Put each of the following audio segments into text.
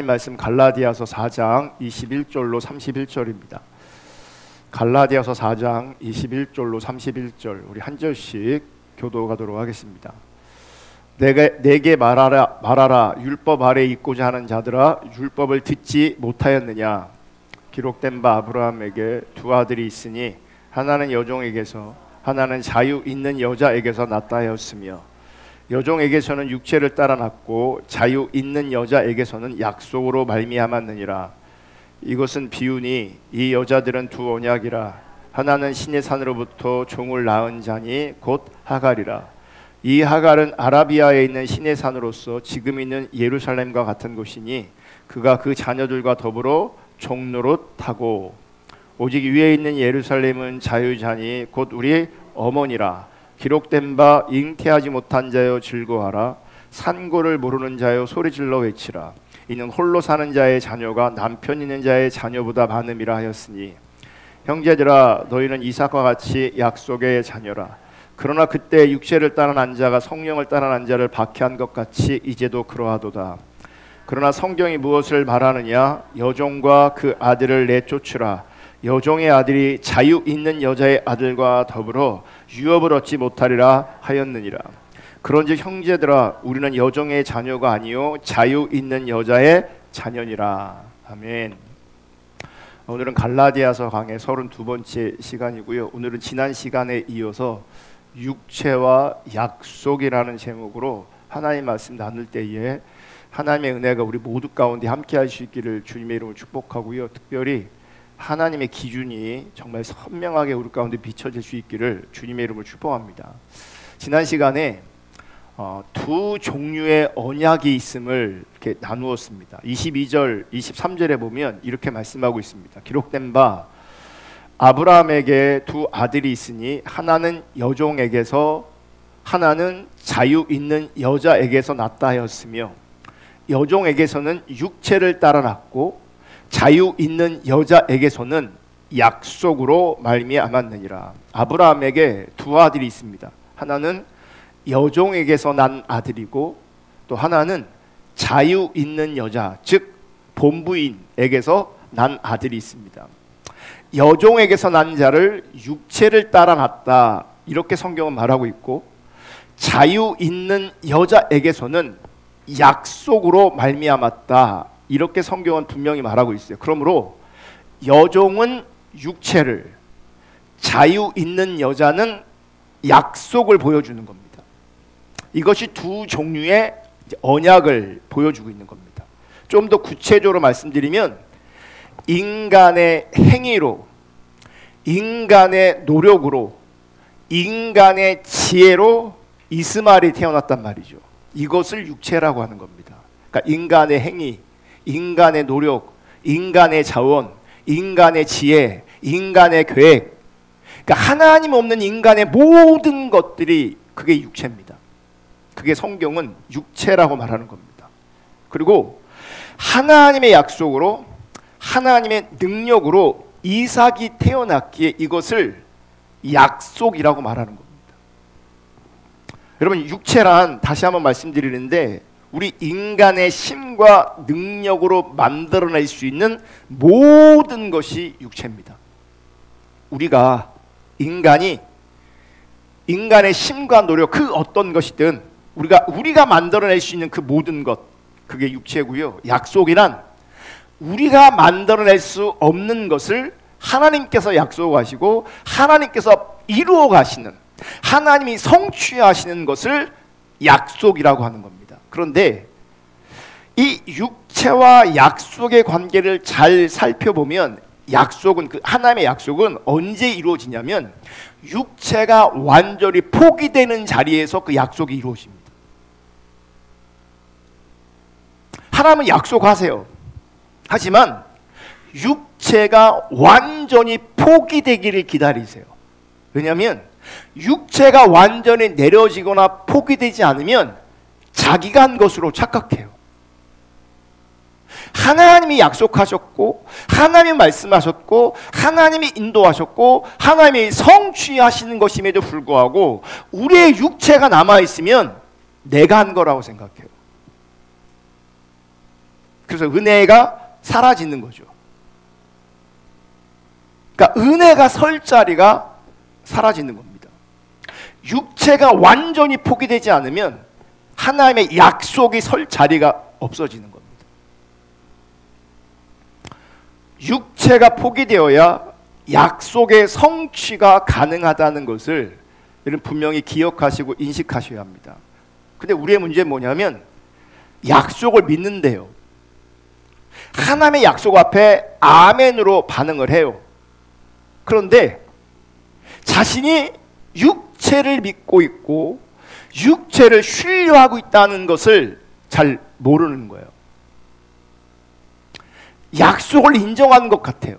말씀 갈라디아서 4장 21절로 31절입니다. 갈라디아서 4장 21절로 31절 우리 한 절씩 교도하도록 하겠습니다. 내게 말하라 율법 아래 있고자 하는 자들아 율법을 듣지 못하였느냐. 기록된 바 아브라함에게 두 아들이 있으니 하나는 여종에게서 하나는 자유 있는 여자에게서 났다 하였으며 여종에게서는 육체를 따라 났고 자유 있는 여자에게서는 약속으로 말미암았느니라. 이것은 비유니 이 여자들은 두 언약이라. 하나는 신의 산으로부터 종을 낳은 자니 곧 하갈이라. 이 하갈은 아라비아에 있는 신의 산으로서 지금 있는 예루살렘과 같은 곳이니 그가 그 자녀들과 더불어 종노릇하고 오직 위에 있는 예루살렘은 자유자니 곧 우리 어머니라. 기록된 바 잉태하지 못한 자여 즐거워하라. 산고를 모르는 자여 소리질러 외치라. 이는 홀로 사는 자의 자녀가 남편 있는 자의 자녀보다 많음이라 하였으니 형제들아 너희는 이삭과 같이 약속의 자녀라. 그러나 그때 육체를 따라 난 자가 성령을 따라 난 자를 박해한 것 같이 이제도 그러하도다. 그러나 성경이 무엇을 말하느냐. 여종과 그 아들을 내쫓으라. 여종의 아들이 자유 있는 여자의 아들과 더불어 유업을 얻지 못하리라 하였느니라. 그런즉 형제들아 우리는 여종의 자녀가 아니요 자유 있는 여자의 자녀니라. 아멘. 오늘은 갈라디아서 강의 32번째 시간이고요. 오늘은 지난 시간에 이어서 육체와 약속이라는 제목으로 하나님 말씀 나눌 때에 하나님의 은혜가 우리 모두 가운데 함께 할 수 있기를 주님의 이름으로 축복하고요. 특별히 하나님의 기준이 정말 선명하게 우리 가운데 비춰질 수 있기를 주님의 이름으로 축복합니다. 지난 시간에 두 종류의 언약이 있음을 이렇게 나누었습니다. 22절, 23절에 보면 이렇게 말씀하고 있습니다. 기록된 바 아브라함에게 두 아들이 있으니 하나는 여종에게서 하나는 자유 있는 여자에게서 났다 하였으며 여종에게서는 육체를 따라 났고 자유 있는 여자에게서는 약속으로 말미암았느니라. 아브라함에게 두 아들이 있습니다. 하나는 여종에게서 난 아들이고 또 하나는 자유 있는 여자, 즉 본부인에게서 난 아들이 있습니다. 여종에게서 난 자를 육체를 따라 났다 이렇게 성경은 말하고 있고 자유 있는 여자에게서는 약속으로 말미암았다 이렇게 성경은 분명히 말하고 있어요. 그러므로 여종은 육체를, 자유 있는 여자는 약속을 보여주는 겁니다. 이것이 두 종류의 언약을 보여주고 있는 겁니다. 좀 더 구체적으로 말씀드리면 인간의 행위로, 인간의 노력으로, 인간의 지혜로 이스마엘이 태어났단 말이죠. 이것을 육체라고 하는 겁니다. 그러니까 인간의 행위, 인간의 노력, 인간의 자원, 인간의 지혜, 인간의 계획, 그러니까 하나님 없는 인간의 모든 것들이 그게 육체입니다. 그게 성경은 육체라고 말하는 겁니다. 그리고 하나님의 약속으로 하나님의 능력으로 이삭이 태어났기에 이것을 약속이라고 말하는 겁니다. 여러분 육체란 다시 한번 말씀드리는데 우리 인간의 힘과 능력으로 만들어낼 수 있는 모든 것이 육체입니다. 우리가 인간의 힘과 노력 그 어떤 것이든 우리가 만들어낼 수 있는 그 모든 것 그게 육체고요. 약속이란 우리가 만들어낼 수 없는 것을 하나님께서 약속하시고 하나님께서 이루어 가시는 하나님이 성취하시는 것을 약속이라고 하는 겁니다. 그런데 이 육체와 약속의 관계를 잘 살펴보면 약속은 하나님의 약속은 언제 이루어지냐면 육체가 완전히 포기되는 자리에서 그 약속이 이루어집니다. 하나님은 약속하세요. 하지만 육체가 완전히 포기되기를 기다리세요. 왜냐하면 육체가 완전히 내려지거나 포기되지 않으면 자기가 한 것으로 착각해요. 하나님이 약속하셨고 하나님이 말씀하셨고 하나님이 인도하셨고 하나님이 성취하시는 것임에도 불구하고 우리의 육체가 남아있으면 내가 한 거라고 생각해요. 그래서 은혜가 사라지는 거죠. 그러니까 은혜가 설 자리가 사라지는 겁니다. 육체가 완전히 포기되지 않으면 하나님의 약속이 설 자리가 없어지는 겁니다. 육체가 포기되어야 약속의 성취가 가능하다는 것을 여러분 분명히 기억하시고 인식하셔야 합니다. 근데 우리의 문제는 뭐냐면 약속을 믿는데요, 하나님의 약속 앞에 아멘으로 반응을 해요. 그런데 자신이 육체를 믿고 있고 육체를 신뢰하고 있다는 것을 잘 모르는 거예요. 약속을 인정하는 것 같아요.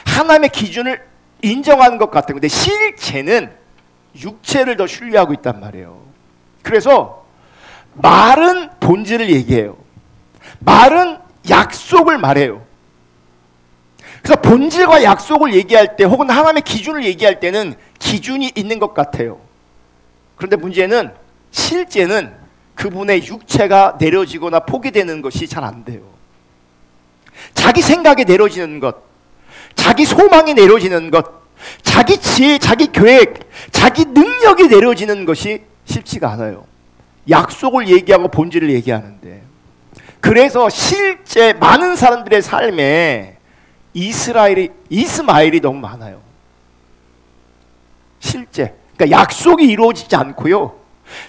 하나님의 기준을 인정하는 것 같아요. 근데 실제는 육체를 더 신뢰하고 있단 말이에요. 그래서 말은 본질을 얘기해요. 말은 약속을 말해요. 그래서 본질과 약속을 얘기할 때 혹은 하나님의 기준을 얘기할 때는 기준이 있는 것 같아요. 그런데 문제는 실제는 그분의 육체가 내려지거나 포기되는 것이 잘 안 돼요. 자기 생각이 내려지는 것, 자기 소망이 내려지는 것, 자기 지혜, 자기 계획, 자기 능력이 내려지는 것이 쉽지가 않아요. 약속을 얘기하고 본질을 얘기하는데, 그래서 실제 많은 사람들의 삶에 이스마엘이 너무 많아요. 실제, 그러니까 약속이 이루어지지 않고요,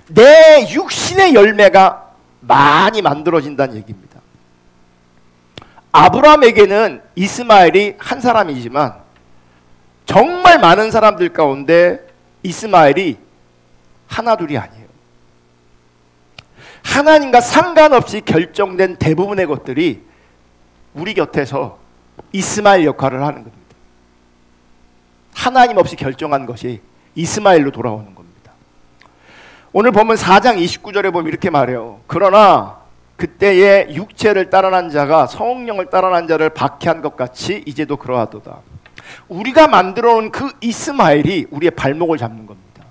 내 육신의 열매가 많이 만들어진다는 얘기입니다. 아브라함에게는 이스마엘이 한 사람이지만 정말 많은 사람들 가운데 이스마엘이 하나 둘이 아니에요. 하나님과 상관없이 결정된 대부분의 것들이 우리 곁에서 이스마엘 역할을 하는 겁니다. 하나님 없이 결정한 것이 이스마엘로 돌아오는 겁니다. 오늘 보면 4장 29절에 보면 이렇게 말해요. 그러나 그때의 육체를 따라난 자가 성령을 따라난 자를 박해한 것 같이 이제도 그러하도다. 우리가 만들어 놓은 그 이스마엘이 우리의 발목을 잡는 겁니다.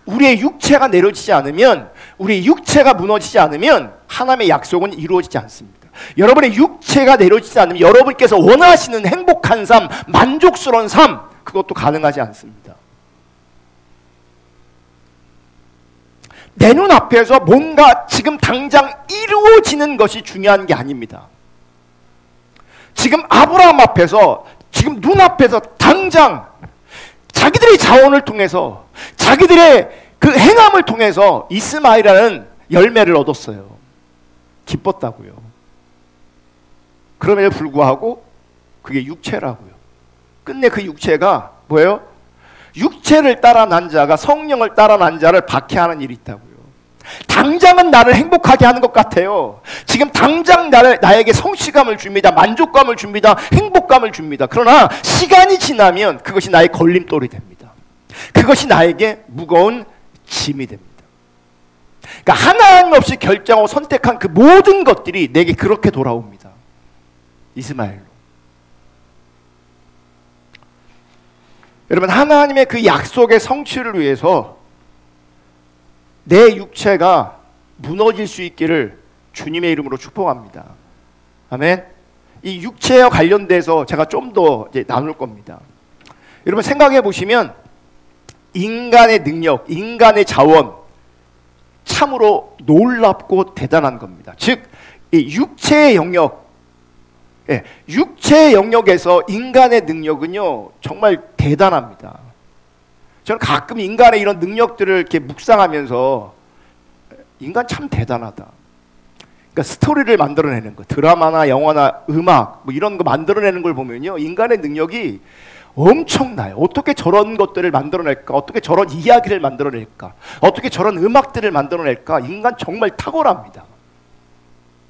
우리의 육체가 내려지지 않으면, 우리의 육체가 무너지지 않으면 하나님의 약속은 이루어지지 않습니다. 여러분의 육체가 내려지지 않으면 여러분께서 원하시는 행복한 삶, 만족스러운 삶, 그것도 가능하지 않습니다. 내 눈앞에서 뭔가 지금 당장 이루어지는 것이 중요한 게 아닙니다. 지금 아브라함 앞에서, 지금 눈앞에서 당장 자기들의 자원을 통해서, 자기들의 그 행함을 통해서 이스마엘이라는 열매를 얻었어요. 기뻤다고요. 그럼에도 불구하고 그게 육체라고요. 끝내 그 육체가 뭐예요? 육체를 따라 난 자가 성령을 따라 난 자를 박해하는 일이 있다고요. 당장은 나를 행복하게 하는 것 같아요. 지금 당장 나에게 성취감을 줍니다. 만족감을 줍니다. 행복감을 줍니다. 그러나 시간이 지나면 그것이 나의 걸림돌이 됩니다. 그것이 나에게 무거운 짐이 됩니다. 그러니까 하나님 없이 결정하고 선택한 그 모든 것들이 내게 그렇게 돌아옵니다. 이스마엘로. 여러분, 하나님의 그 약속의 성취를 위해서 내 육체가 무너질 수 있기를 주님의 이름으로 축복합니다. 아멘. 이 육체와 관련돼서 제가 좀 더 나눌 겁니다. 여러분 생각해 보시면 인간의 능력, 인간의 자원 참으로 놀랍고 대단한 겁니다. 즉, 이 육체의 영역, 육체의 영역에서 인간의 능력은요 정말 대단합니다. 저는 가끔 인간의 이런 능력들을 이렇게 묵상하면서 인간 참 대단하다. 그러니까 스토리를 만들어내는 거, 드라마나 영화나 음악 뭐 이런 거 만들어내는 걸 보면요, 인간의 능력이 엄청나요. 어떻게 저런 것들을 만들어낼까? 어떻게 저런 이야기를 만들어낼까? 어떻게 저런 음악들을 만들어낼까? 인간 정말 탁월합니다.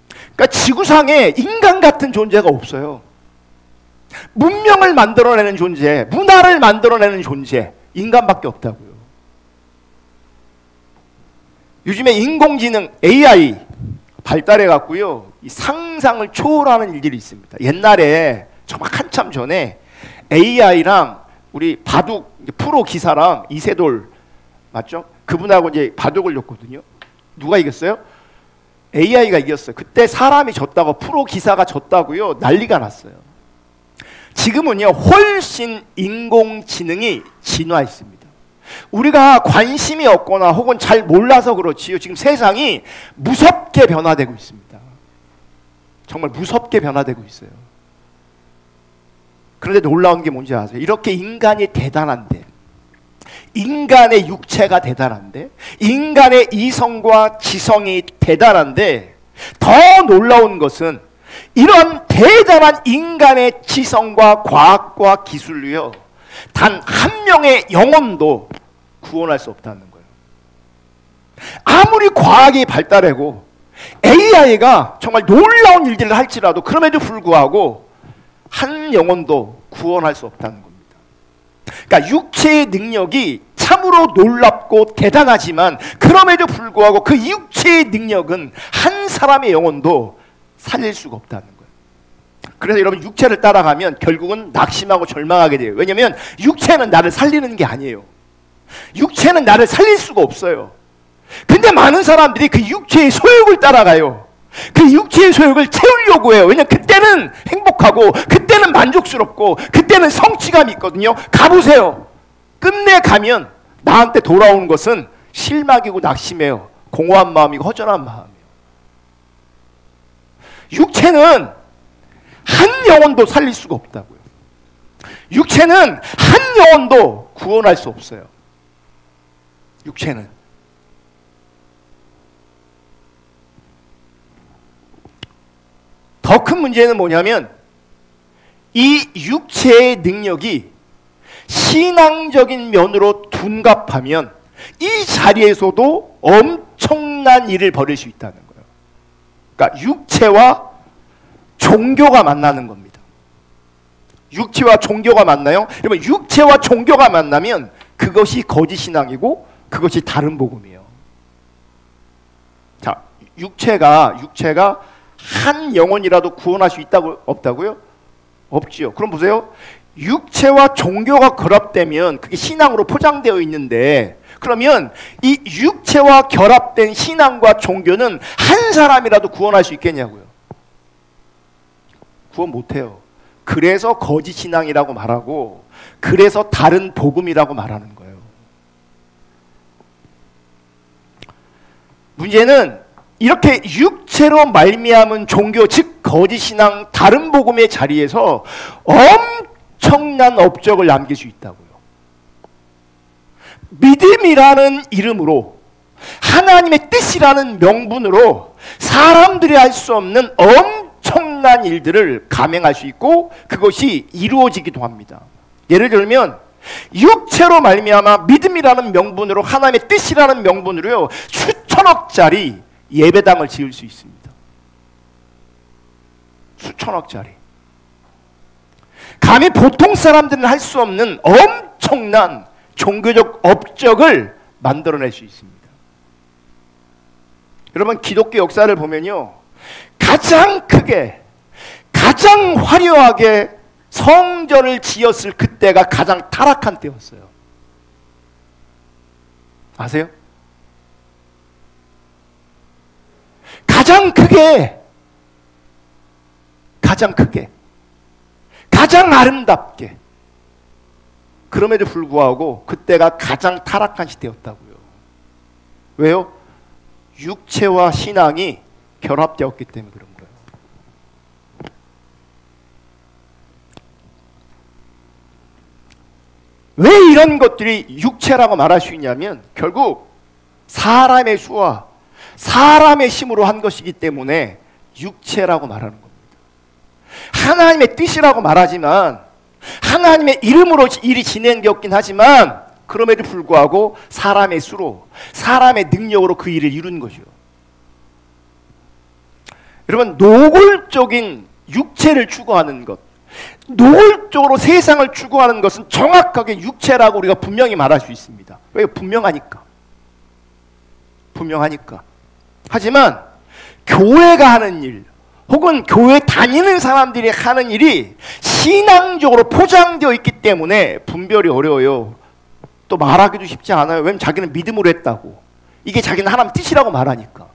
그러니까 지구상에 인간 같은 존재가 없어요. 문명을 만들어내는 존재, 문화를 만들어내는 존재, 인간밖에 없다고요. 요즘에 인공지능 AI 발달해 갖고요, 이 상상을 초월하는 일들이 있습니다. 옛날에 정말 한참 전에 AI랑 우리 바둑 프로 기사랑 이세돌 맞죠? 그분하고 이제 바둑을 렸거든요. 누가 이겼어요? AI가 이겼어요. 그때 사람이 졌다고, 프로 기사가 졌다고요, 난리가 났어요. 지금은요, 훨씬 인공지능이 진화했습니다. 우리가 관심이 없거나 혹은 잘 몰라서 그렇지요, 지금 세상이 무섭게 변화되고 있습니다. 정말 무섭게 변화되고 있어요. 그런데 놀라운 게 뭔지 아세요? 이렇게 인간이 대단한데, 인간의 육체가 대단한데, 인간의 이성과 지성이 대단한데, 더 놀라운 것은 이런 대단한 인간의 지성과 과학과 기술로요, 단 한 명의 영혼도 구원할 수 없다는 거예요. 아무리 과학이 발달하고 AI가 정말 놀라운 일들을 할지라도 그럼에도 불구하고 한 영혼도 구원할 수 없다는 겁니다. 그러니까 육체의 능력이 참으로 놀랍고 대단하지만 그럼에도 불구하고 그 육체의 능력은 한 사람의 영혼도 살릴 수가 없다는 거예요. 그래서 여러분, 육체를 따라가면 결국은 낙심하고 절망하게 돼요. 왜냐하면 육체는 나를 살리는 게 아니에요. 육체는 나를 살릴 수가 없어요. 근데 많은 사람들이 그 육체의 소욕을 따라가요. 그 육체의 소욕을 채우려고 해요. 왜냐하면 그때는 행복하고 그때는 만족스럽고 그때는 성취감이 있거든요. 가보세요. 끝내 가면 나한테 돌아오는 것은 실망이고 낙심이에요. 공허한 마음이고 허전한 마음이에요. 육체는 한 영혼도 살릴 수가 없다고요. 육체는 한 영혼도 구원할 수 없어요. 육체는. 더 큰 문제는 뭐냐면 이 육체의 능력이 신앙적인 면으로 둔갑하면 이 자리에서도 엄청난 일을 벌일 수 있다는 거예요. 그러니까 육체와 종교가 만나는 겁니다. 육체와 종교가 만나요? 여러분, 육체와 종교가 만나면 그것이 거짓 신앙이고 그것이 다른 복음이에요. 자, 육체가 한 영혼이라도 구원할 수 있다고, 없다고요? 없지요. 그럼 보세요. 육체와 종교가 결합되면 그게 신앙으로 포장되어 있는데, 그러면 이 육체와 결합된 신앙과 종교는 한 사람이라도 구원할 수 있겠냐고요. 구원 못해요. 그래서 거짓 신앙이라고 말하고, 그래서 다른 복음이라고 말하는 거예요. 문제는 이렇게 육체로 말미암은 종교, 즉 거짓 신앙, 다른 복음의 자리에서 엄청난 업적을 남길 수 있다고요. 믿음이라는 이름으로, 하나님의 뜻이라는 명분으로 사람들이 할 수 없는 엄청난 일들을 감행할 수 있고 그것이 이루어지기도 합니다. 예를 들면 육체로 말미암아 믿음이라는 명분으로, 하나님의 뜻이라는 명분으로요, 수천억짜리 예배당을 지을 수 있습니다. 수천억짜리. 감히 보통 사람들은 할 수 없는 엄청난 종교적 업적을 만들어낼 수 있습니다. 여러분, 기독교 역사를 보면요, 가장 크게, 가장 화려하게 성전을 지었을 그때가 가장 타락한 때였어요. 아세요? 가장 크게, 가장 아름답게. 그럼에도 불구하고 그때가 가장 타락한 시대였다고요. 왜요? 육체와 신앙이 결합되었기 때문에 그런 거예요. 왜 이런 것들이 육체라고 말할 수 있냐면 결국 사람의 수와 사람의 힘으로 한 것이기 때문에 육체라고 말하는 겁니다. 하나님의 뜻이라고 말하지만, 하나님의 이름으로 일이 진행되었긴 하지만, 그럼에도 불구하고 사람의 수로, 사람의 능력으로 그 일을 이룬 거죠. 여러분, 노골적인 육체를 추구하는 것, 노골적으로 세상을 추구하는 것은 정확하게 육체라고 우리가 분명히 말할 수 있습니다. 왜? 분명하니까. 하지만 교회가 하는 일, 혹은 교회 다니는 사람들이 하는 일이 신앙적으로 포장되어 있기 때문에 분별이 어려워요. 또 말하기도 쉽지 않아요. 왜냐면 자기는 믿음으로 했다고. 이게 자기는 하나님 뜻이라고 말하니까.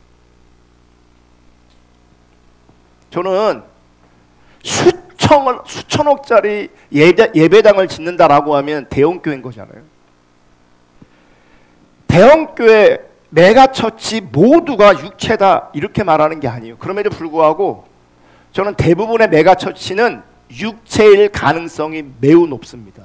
저는 수천억짜리 예배당을 짓는다라고 하면 대형교회인 거잖아요. 대형교회, 메가처치 모두가 육체다 이렇게 말하는 게 아니에요. 그럼에도 불구하고 저는 대부분의 메가처치는 육체일 가능성이 매우 높습니다.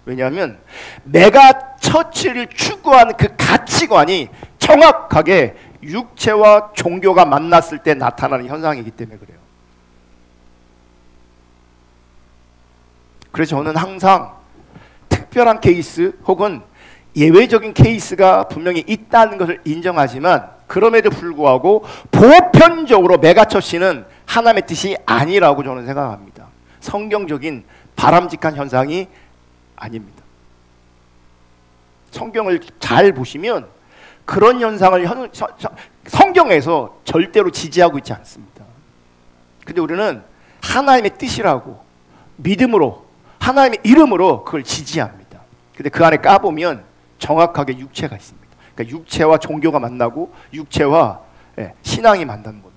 왜냐하면 메가처치를 추구하는 그 가치관이 정확하게 육체와 종교가 만났을 때 나타나는 현상이기 때문에 그래요. 그래서 저는 항상 특별한 케이스 혹은 예외적인 케이스가 분명히 있다는 것을 인정하지만 그럼에도 불구하고 보편적으로 메가처치는 하나님의 뜻이 아니라고 저는 생각합니다. 성경적인 바람직한 현상이 아닙니다. 성경을 잘 보시면 그런 현상을 성경에서 절대로 지지하고 있지 않습니다. 근데 우리는 하나님의 뜻이라고 믿음으로 하나님의 이름으로 그걸 지지합니다. 근데 그 안에 까보면 정확하게 육체가 있습니다. 그러니까 육체와 종교가 만나고 육체와 신앙이 만나는 겁니다.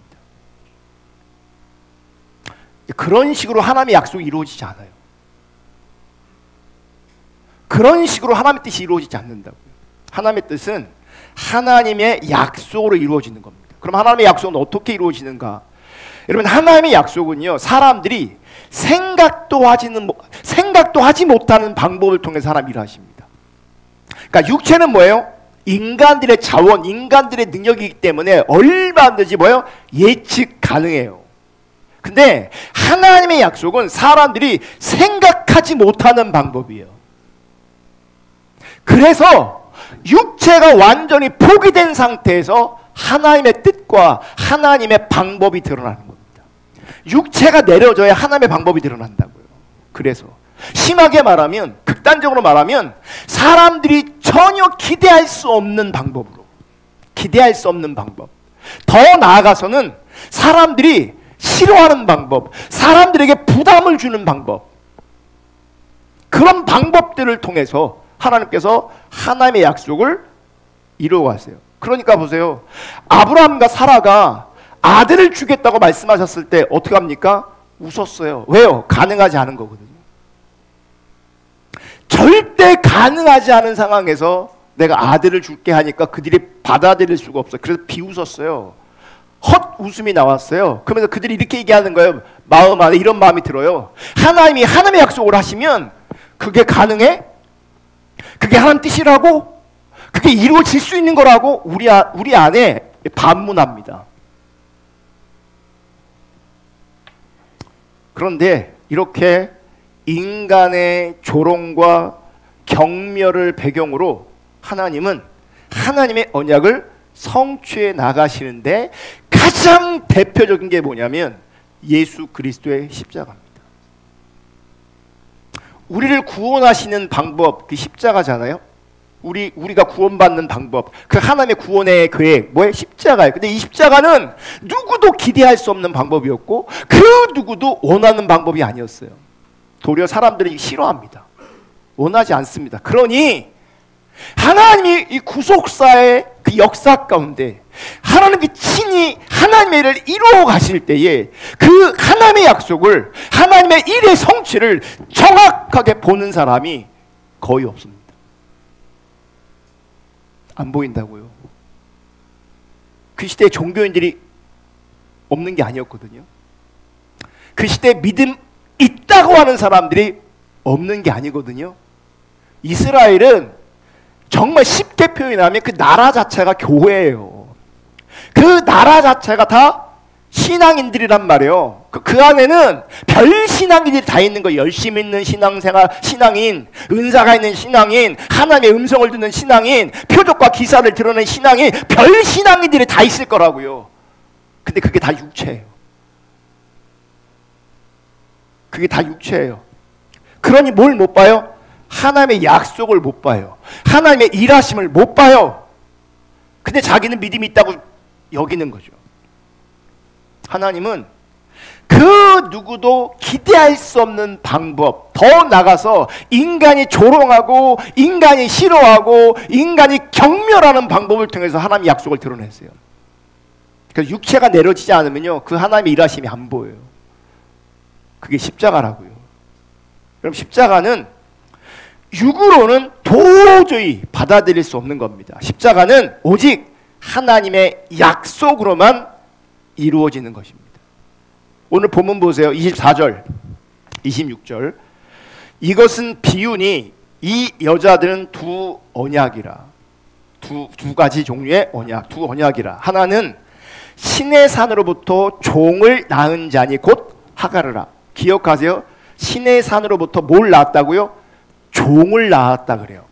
그런 식으로 하나님의 약속이 이루어지지 않아요. 그런 식으로 하나님의 뜻이 이루어지지 않는다고요. 하나님의 뜻은 하나님의 약속으로 이루어지는 겁니다. 그럼 하나님의 약속은 어떻게 이루어지는가? 여러분, 하나님의 약속은요, 사람들이 생각도 하지 못하는 방법을 통해서 하나님 일하십니다. 그러니까 육체는 뭐예요? 인간들의 자원, 인간들의 능력이기 때문에 얼마든지 뭐예요? 예측 가능해요. 근데 하나님의 약속은 사람들이 생각하지 못하는 방법이에요. 그래서 육체가 완전히 포기된 상태에서 하나님의 뜻과 하나님의 방법이 드러나는 겁니다. 육체가 내려져야 하나님의 방법이 드러난다고요. 그래서 심하게 말하면, 극단적으로 말하면 사람들이 전혀 기대할 수 없는 방법으로, 기대할 수 없는 방법, 더 나아가서는 사람들이 싫어하는 방법, 사람들에게 부담을 주는 방법, 그런 방법들을 통해서 하나님께서 하나님의 약속을 이루어가세요. 그러니까 보세요. 아브라함과 사라가 아들을 주겠다고 말씀하셨을 때 어떻게 합니까? 웃었어요. 왜요? 가능하지 않은 거거든요. 절대 가능하지 않은 상황에서 내가 아들을 줄게 하니까 그들이 받아들일 수가 없어요. 그래서 비웃었어요. 헛 웃음이 나왔어요. 그러면서 그들이 이렇게 얘기하는 거예요. 마음 안에 이런 마음이 들어요. 하나님이 하나님의 약속을 하시면 그게 가능해? 그게 하나님 뜻이라고? 그게 이루어질 수 있는 거라고? 우리 안에 반문합니다. 그런데 이렇게 인간의 조롱과 경멸을 배경으로 하나님은 하나님의 언약을 성취해 나가시는데 가장 대표적인 게 뭐냐면 예수 그리스도의 십자가입니다. 우리를 구원하시는 방법, 그 십자가잖아요. 우리가 구원받는 방법, 그 하나님의 구원의 계획, 뭐예요? 십자가예요. 근데 이 십자가는 누구도 기대할 수 없는 방법이었고 그 누구도 원하는 방법이 아니었어요. 도리어 사람들이 싫어합니다. 원하지 않습니다. 그러니 하나님이 이 구속사의 그 역사 가운데 하나님이 친히 하나님의 일을 이루어 가실 때에 그 하나님의 약속을, 하나님의 일의 성취를 정확하게 보는 사람이 거의 없습니다. 안 보인다고요. 그 시대에 종교인들이 없는 게 아니었거든요. 그 시대에 믿음 있다고 하는 사람들이 없는 게 아니거든요. 이스라엘은 정말 쉽게 표현하면 그 나라 자체가 교회예요. 그 나라 자체가 다 신앙인들이란 말이에요. 그 안에는 별 신앙인들이 다 있는 거예요. 열심히 있는 신앙생활, 신앙인, 은사가 있는 신앙인, 하나님의 음성을 듣는 신앙인, 표적과 기사를 드러낸 신앙인, 별 신앙인들이 다 있을 거라고요. 근데 그게 다 육체예요. 그게 다 육체예요. 그러니 뭘 못 봐요? 하나님의 약속을 못 봐요. 하나님의 일하심을 못 봐요. 근데 자기는 믿음이 있다고 여기는 거죠. 하나님은 그 누구도 기대할 수 없는 방법, 더 나가서 인간이 조롱하고 인간이 싫어하고 인간이 경멸하는 방법을 통해서 하나님의 약속을 드러냈어요. 그래서 육체가 내려지지 않으면요, 그 하나님의 일하심이 안 보여요. 그게 십자가라고요. 그럼 십자가는 육으로는 도저히 받아들일 수 없는 겁니다. 십자가는 오직 하나님의 약속으로만 이루어지는 것입니다. 오늘 본문 보세요. 24절, 26절. 이것은 비유니 이 여자들은 두 언약이라. 두 가지 종류의 언약, 두 언약이라. 하나는 신의 산으로부터 종을 낳은 자니 곧 하가르라. 기억하세요. 신의 산으로부터 뭘 낳았다고요? 종을 낳았다 그래요.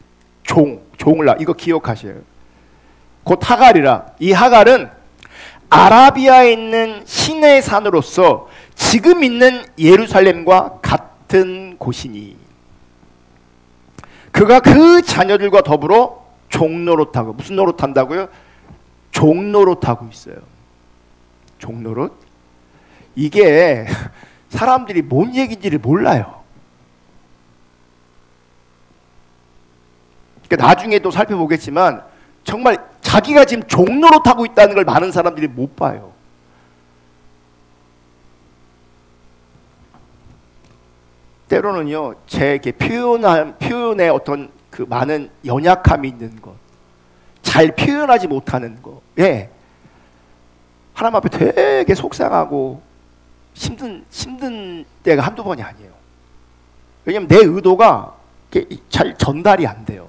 종을 낳. 이거 기억하셔요. 곧 하갈이라. 이 하갈은 아라비아에 있는 신의 산으로서 지금 있는 예루살렘과 같은 곳이니 그가 그 자녀들과 더불어 종노릇하고, 무슨 노릇한다고요? 종노릇하고 있어요. 종노릇. 이게 사람들이 뭔 얘기인지를 몰라요. 그러니까 나중에 또 살펴보겠지만 정말 자기가 지금 종노릇하고 있다는 걸 많은 사람들이 못 봐요. 때로는요, 제 표현에 어떤 그 많은 연약함이 있는 것, 잘 표현하지 못하는 것, 예, 하나님 앞에 되게 속상하고 힘든 때가 한두 번이 아니에요. 왜냐면 내 의도가 잘 전달이 안 돼요.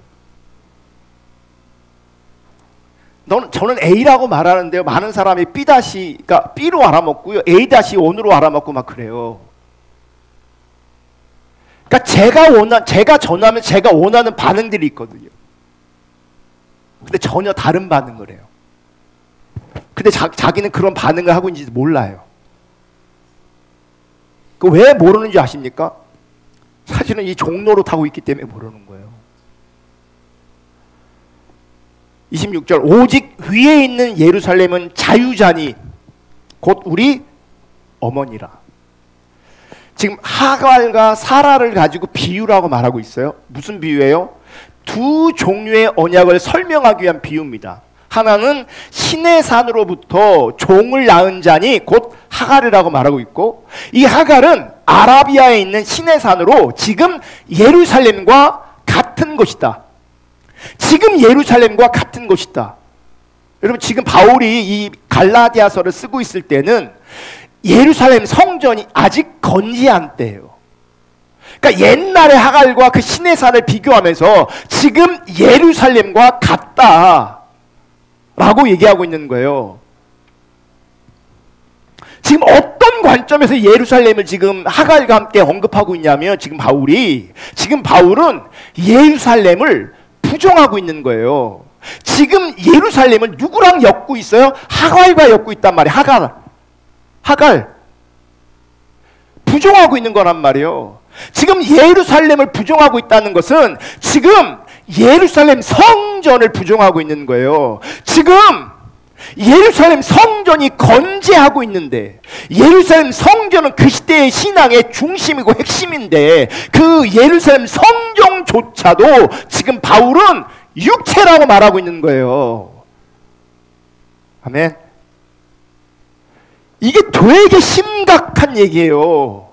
저는 A라고 말하는데요, 많은 사람이 그러니까 B로 알아먹고요, A-1으로 알아먹고 막 그래요. 그러니까 제가 전하면 제가 원하는 반응들이 있거든요. 근데 전혀 다른 반응을 해요. 근데 자기는 그런 반응을 하고 있는지 몰라요. 왜 모르는지 아십니까? 사실은 이 종로를 타고 있기 때문에 모르는 거예요. 26절. 오직 위에 있는 예루살렘은 자유자니 곧 우리 어머니라. 지금 하갈과 사라를 가지고 비유라고 말하고 있어요. 무슨 비유예요? 두 종류의 언약을 설명하기 위한 비유입니다. 하나는 신의 산으로부터 종을 낳은 자니 곧 하갈이라고 말하고 있고, 이 하갈은 아라비아에 있는 신의 산으로 지금 예루살렘과 같은 것이다. 지금 예루살렘과 같은 것이다. 여러분, 지금 바울이 이 갈라디아서를 쓰고 있을 때는 예루살렘 성전이 아직 건재한 때예요. 그러니까 옛날의 하갈과 그 신의 산을 비교하면서 지금 예루살렘과 같다 라고 얘기하고 있는 거예요. 지금 어떤 관점에서 예루살렘을 지금 하갈과 함께 언급하고 있냐면, 지금 바울은 예루살렘을 부정하고 있는 거예요. 지금 예루살렘은 누구랑 엮고 있어요? 하갈과 엮고 있단 말이에요. 하갈 부정하고 있는 거란 말이에요. 지금 예루살렘을 부정하고 있다는 것은 지금 예루살렘 성전을 부정하고 있는 거예요. 지금 예루살렘 성전이 건재하고 있는데, 예루살렘 성전은 그 시대의 신앙의 중심이고 핵심인데, 그 예루살렘 성전조차도 지금 바울은 육체라고 말하고 있는 거예요. 아멘. 이게 되게 심각한 얘기예요.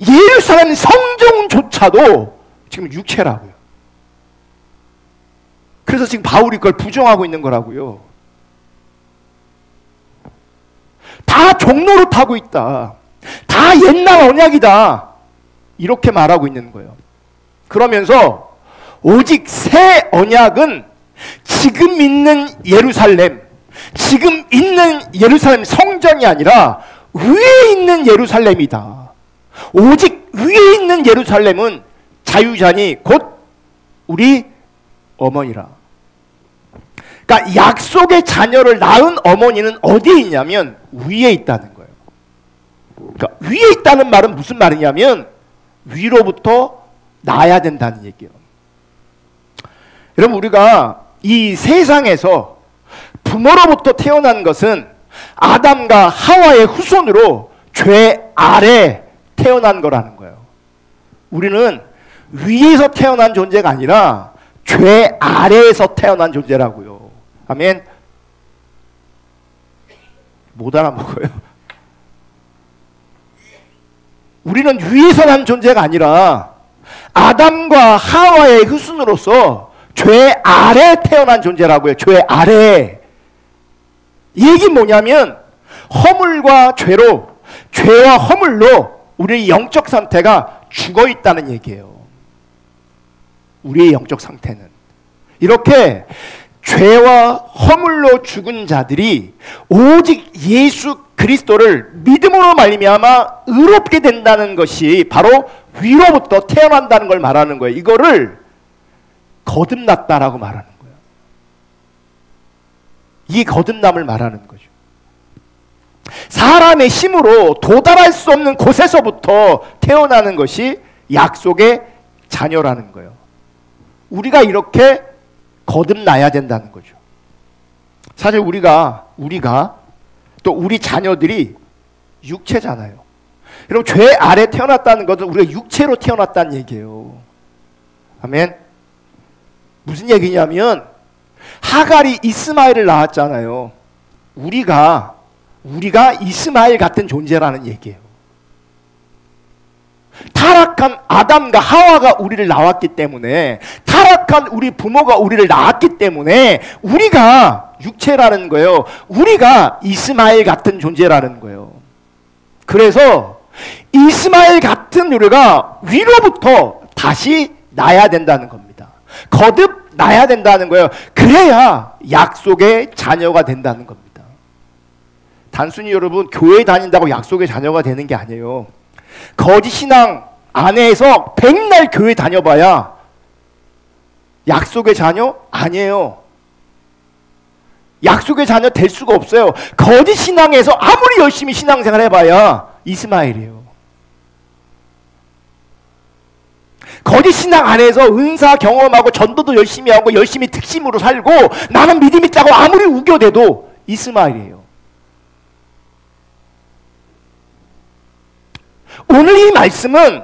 예루살렘 성전조차도 지금 육체라고요. 그래서 지금 바울이 그걸 부정하고 있는 거라고요. 다 종로를 타고 있다. 다 옛날 언약이다. 이렇게 말하고 있는 거예요. 그러면서 오직 새 언약은 지금 있는 예루살렘, 지금 있는 예루살렘 성전이 아니라 위에 있는 예루살렘이다. 오직 위에 있는 예루살렘은 자유자니 곧 우리 어머니라. 그러니까 약속의 자녀를 낳은 어머니는 어디에 있냐면 위에 있다는 거예요. 그러니까 위에 있다는 말은 무슨 말이냐면 위로부터 낳아야 된다는 얘기예요. 여러분, 우리가 이 세상에서 부모로부터 태어난 것은 아담과 하와의 후손으로 죄 아래 태어난 거라는 거예요. 우리는 위에서 태어난 존재가 아니라 죄 아래에서 태어난 존재라고요. 아멘. 못 알아먹어요. 우리는 위에서 난 존재가 아니라 아담과 하와의 후손으로서 죄 아래 태어난 존재라고요. 죄 아래. 이게 뭐냐면 허물과 죄로, 죄와 허물로 우리의 영적 상태가 죽어 있다는 얘기예요. 우리의 영적 상태는 이렇게 죄와 허물로 죽은 자들이 오직 예수 그리스도를 믿음으로 말미암아 의롭게 된다는 것이 바로 위로부터 태어난다는 걸 말하는 거예요. 이거를 거듭났다라고 말하는 거예요. 이 거듭남을 말하는 거죠. 사람의 힘으로 도달할 수 없는 곳에서부터 태어나는 것이 약속의 자녀라는 거예요. 우리가 이렇게 거듭나야 된다는 거죠. 사실 우리가 또 우리 자녀들이 육체잖아요. 여러분, 죄 아래 태어났다는 것은 우리가 육체로 태어났다는 얘기예요. 아멘. 무슨 얘기냐면 하갈이 이스마엘을 낳았잖아요. 우리가 이스마엘 같은 존재라는 얘기예요. 타락한 아담과 하와가 우리를 낳았기 때문에, 타락한 우리 부모가 우리를 낳았기 때문에 우리가 육체라는 거예요. 우리가 이스마엘 같은 존재라는 거예요. 그래서 이스마엘 같은 우리가 위로부터 다시 나야 된다는 겁니다. 거듭 나야 된다는 거예요. 그래야 약속의 자녀가 된다는 겁니다. 단순히 여러분 교회 다닌다고 약속의 자녀가 되는 게 아니에요. 거짓 신앙 안에서 백날 교회 다녀봐야 약속의 자녀 아니에요. 약속의 자녀 될 수가 없어요. 거짓 신앙에서 아무리 열심히 신앙생활 해봐야 이스마엘이에요. 거짓 신앙 안에서 은사 경험하고 전도도 열심히 하고 열심히 특심으로 살고 나는 믿음 있다고 아무리 우겨대도 이스마엘이에요. 오늘 이 말씀은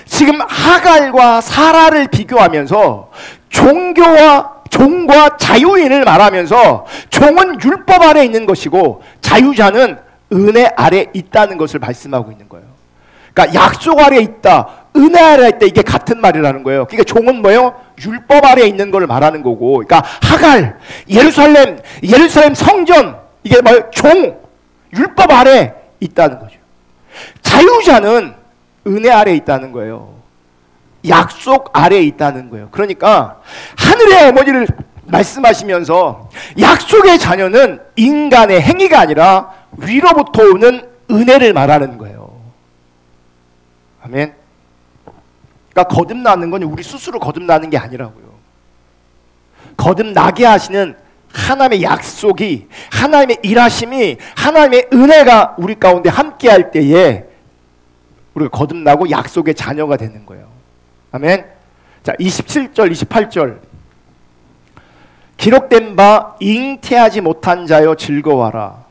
지금 하갈과 사라를 비교하면서 종과 자유인을 말하면서 종은 율법 아래 있는 것이고 자유자는 은혜 아래 있다는 것을 말씀하고 있는 거예요. 그러니까 약속 아래 있다, 은혜 아래 있다, 이게 같은 말이라는 거예요. 그러니까 종은 뭐예요? 율법 아래 있는 걸 말하는 거고, 그러니까 하갈, 예루살렘 성전, 이게 뭐예요? 종, 율법 아래 있다는 거죠. 자유자는 은혜 아래 있다는 거예요. 약속 아래 있다는 거예요. 그러니까 하늘의 어머니를 말씀하시면서 약속의 자녀는 인간의 행위가 아니라 위로부터 오는 은혜를 말하는 거예요. 아멘. 그러니까 거듭나는 건 우리 스스로 거듭나는 게 아니라고요. 거듭나게 하시는 하나님의 약속이, 하나님의 일하심이, 하나님의 은혜가 우리 가운데 함께할 때에 우리가 거듭나고 약속의 자녀가 되는 거예요. 아멘. 자, 27절 28절 기록된 바 잉태하지 못한 자여 즐거워하라.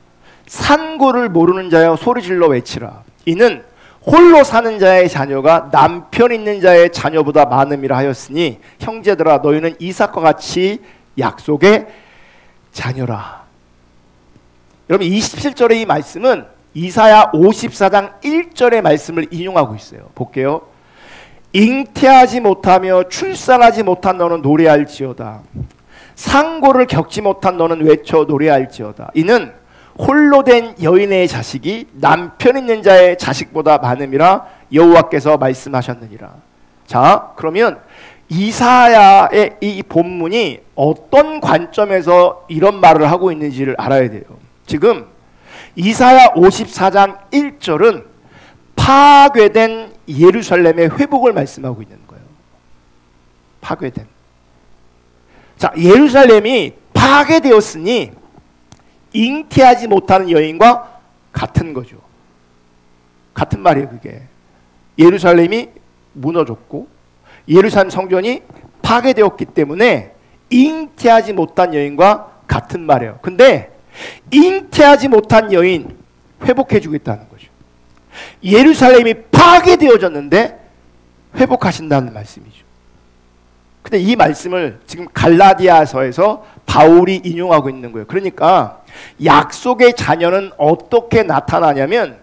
산고를 모르는 자여 소리질러 외치라. 이는 홀로 사는 자의 자녀가 남편 있는 자의 자녀보다 많음이라 하였으니 형제들아 너희는 이삭과 같이 약속의 자녀라. 여러분 27절의 이 말씀은 이사야 54장 1절의 말씀을 인용하고 있어요. 볼게요. 잉태하지 못하며 출산하지 못한 너는 노래할지어다. 상고를 겪지 못한 너는 외쳐 노래할지어다. 이는 홀로 된 여인의 자식이 남편 있는 자의 자식보다 많음이라 여호와께서 말씀하셨느니라. 자, 그러면 이사야의 이 본문이 어떤 관점에서 이런 말을 하고 있는지를 알아야 돼요. 지금 이사야 54장 1절은 파괴된 예루살렘의 회복을 말씀하고 있는 거예요. 파괴된. 자, 예루살렘이 파괴되었으니 잉태하지 못하는 여인과 같은 거죠. 같은 말이에요, 그게. 예루살렘이 무너졌고 예루살렘 성전이 파괴되었기 때문에 잉태하지 못한 여인과 같은 말이에요. 근데 잉태하지 못한 여인 회복해 주겠다는 거죠. 예루살렘이 파괴되어졌는데 회복하신다는 말씀이죠. 근데 이 말씀을 지금 갈라디아서에서 바울이 인용하고 있는 거예요. 그러니까 약속의 자녀는 어떻게 나타나냐면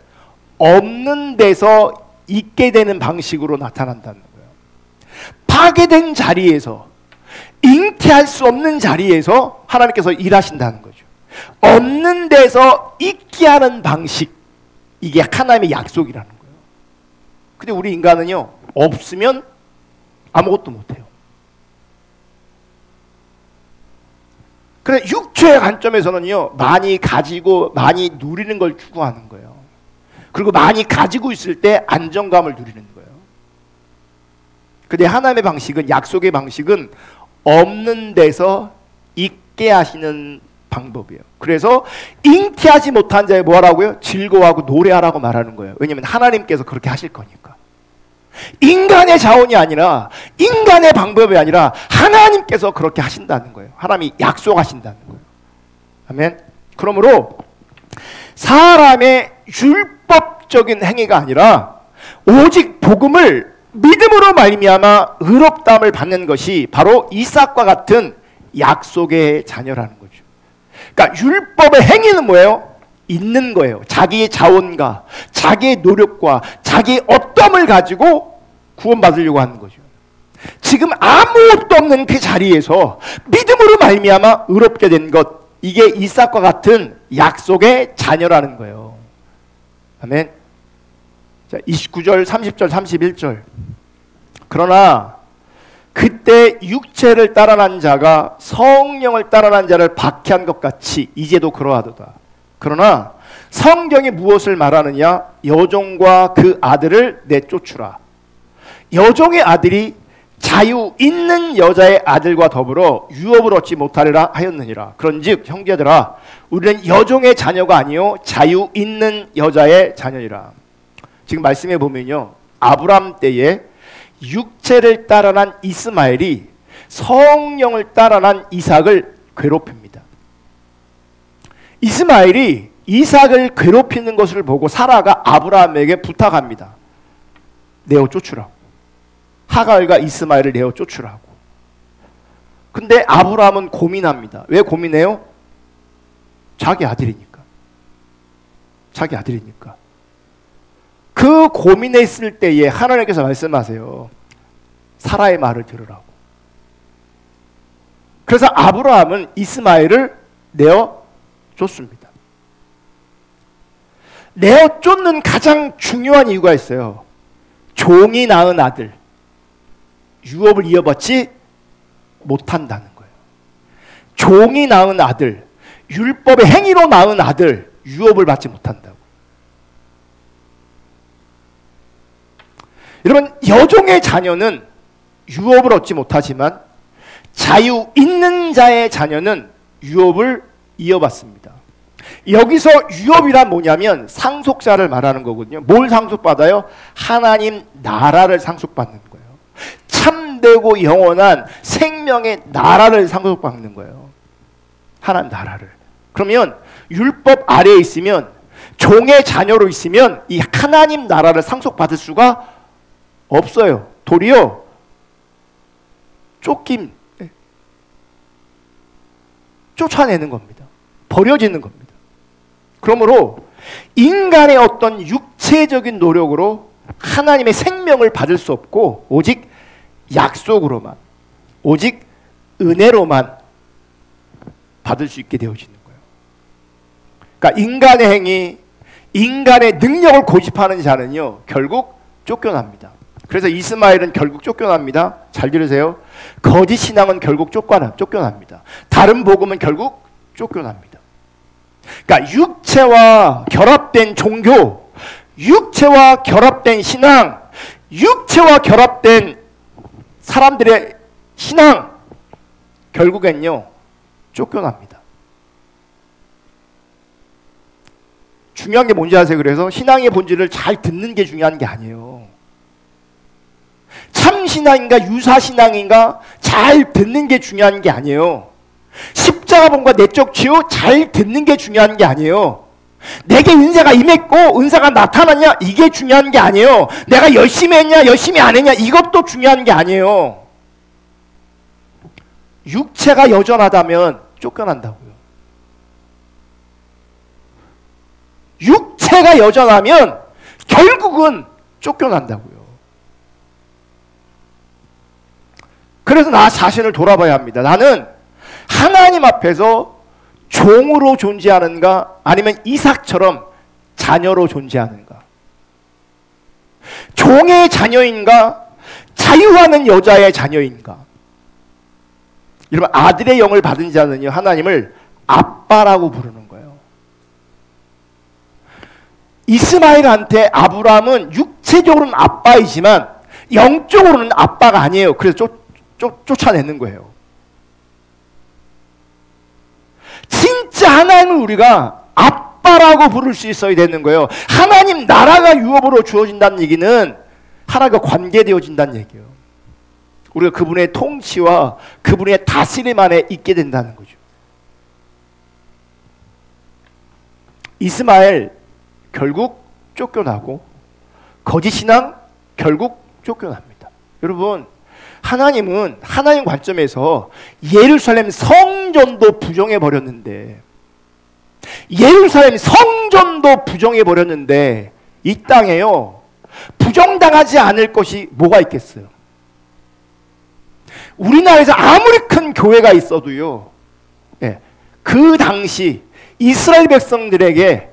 없는 데서 있게 되는 방식으로 나타난다는 거예요. 파괴된 자리에서, 잉태할 수 없는 자리에서 하나님께서 일하신다는 거죠. 없는 데서 있게 하는 방식, 이게 하나님의 약속이라는 거예요. 근데 우리 인간은요, 없으면 아무것도 못해요. 그래, 육체의 관점에서는요, 많이 가지고 많이 누리는 걸 추구하는 거예요. 그리고 많이 가지고 있을 때 안정감을 누리는 거예요. 근데 하나님의 방식은, 약속의 방식은 없는 데서 있게 하시는 방법이에요. 그래서 잉태하지 못한 자에 뭐 하라고요? 즐거워하고 노래하라고 말하는 거예요. 왜냐하면 하나님께서 그렇게 하실 거니까. 인간의 자원이 아니라, 인간의 방법이 아니라 하나님께서 그렇게 하신다는 거예요. 하나님이 약속하신다는 거예요. 아멘. 그러므로 사람의 율법적인 행위가 아니라 오직 복음을 믿음으로 말미암아 의롭다함을 받는 것이 바로 이삭과 같은 약속의 자녀라는 거죠. 그러니까 율법의 행위는 뭐예요? 있는 거예요. 자기의 자원과 자기의 노력과 자기의 어떠함을 가지고 구원받으려고 하는 거죠. 지금 아무것도 없는 그 자리에서 믿음으로 말미암아 의롭게 된 것, 이게 이삭과 같은 약속의 자녀라는 거예요. 아멘. 자, 29절, 30절, 31절. 그러나 그때 육체를 따라난 자가 성령을 따라난 자를 박해한 것 같이 이제도 그러하도다. 그러나 성경이 무엇을 말하느냐? 여종과 그 아들을 내쫓으라. 여종의 아들이 자유 있는 여자의 아들과 더불어 유업을 얻지 못하리라 하였느니라. 그런즉 형제들아, 우리는 여종의 자녀가 아니요 자유 있는 여자의 자녀니라. 지금 말씀해 보면요, 아브라함 때에 육체를 따라난 이스마엘이 성령을 따라난 이삭을 괴롭힙니다. 이스마엘이 이삭을 괴롭히는 것을 보고 사라가 아브라함에게 부탁합니다. 내어 쫓으라고. 하갈과 이스마엘을 내어 쫓으라고. 근데 아브라함은 고민합니다. 왜 고민해요? 자기 아들이니까. 자기 아들이니까. 그 고민했을 때에 하나님께서 말씀하세요. 사라의 말을 들으라고. 그래서 아브라함은 이스마엘을 내어 쫓습니다. 내어 쫓는 가장 중요한 이유가 있어요. 종이 낳은 아들, 유업을 이어받지 못한다는 거예요. 종이 낳은 아들, 율법의 행위로 낳은 아들, 유업을 받지 못한다고. 여러분, 여종의 자녀는 유업을 얻지 못하지만 자유 있는 자의 자녀는 유업을 이어받습니다. 여기서 유업이란 뭐냐면 상속자를 말하는 거거든요. 뭘 상속받아요? 하나님 나라를 상속받는 거예요. 참되고 영원한 생명의 나라를 상속받는 거예요. 하나님 나라를. 그러면 율법 아래에 있으면, 종의 자녀로 있으면 이 하나님 나라를 상속받을 수가 없어요. 도리어 쫓아내는 겁니다. 버려지는 겁니다. 그러므로 인간의 어떤 육체적인 노력으로 하나님의 생명을 받을 수 없고 오직 약속으로만, 오직 은혜로만 받을 수 있게 되어지는 거예요. 그러니까 인간의 행위, 인간의 능력을 고집하는 자는요 결국 쫓겨납니다. 그래서 이스마엘은 결국 쫓겨납니다. 잘 들으세요. 거짓 신앙은 결국 쫓겨납니다. 다른 복음은 결국 쫓겨납니다. 그러니까 육체와 결합된 종교, 육체와 결합된 신앙, 육체와 결합된 사람들의 신앙, 결국엔요 쫓겨납니다. 중요한 게 뭔지 아세요? 그래서 신앙의 본질을 잘 듣는 게 중요한 게 아니에요. 참신앙인가 유사신앙인가 잘 듣는 게 중요한 게 아니에요. 십자가봉과 내적 치유 잘 듣는 게 중요한 게 아니에요. 내게 은사가 임했고 은사가 나타났냐, 이게 중요한 게 아니에요. 내가 열심히 했냐 열심히 안 했냐, 이것도 중요한 게 아니에요. 육체가 여전하다면 쫓겨난다고요. 육체가 여전하면 결국은 쫓겨난다고요. 그래서 나 자신을 돌아봐야 합니다. 나는 하나님 앞에서 종으로 존재하는가, 아니면 이삭처럼 자녀로 존재하는가? 종의 자녀인가, 자유하는 여자의 자녀인가? 여러분, 아들의 영을 받은 자는요, 하나님을 아빠라고 부르는 거예요. 이스마엘한테 아브라함은 육체적으로는 아빠이지만 영적으로는 아빠가 아니에요. 그래서 쫓아내는 거예요. 진짜 하나님을 우리가 아빠라고 부를 수 있어야 되는 거예요. 하나님 나라가 유업으로 주어진다는 얘기는 하나님과 관계되어진다는 얘기예요. 우리가 그분의 통치와 그분의 다스림 안에 있게 된다는 거죠. 이스마엘 결국 쫓겨나고, 거짓신앙 결국 쫓겨납니다. 여러분, 하나님은 하나님 관점에서 예루살렘 성전도 부정해버렸는데, 예루살렘 성전도 부정해버렸는데 이 땅에요, 부정당하지 않을 것이 뭐가 있겠어요? 우리나라에서 아무리 큰 교회가 있어도요, 그 당시 이스라엘 백성들이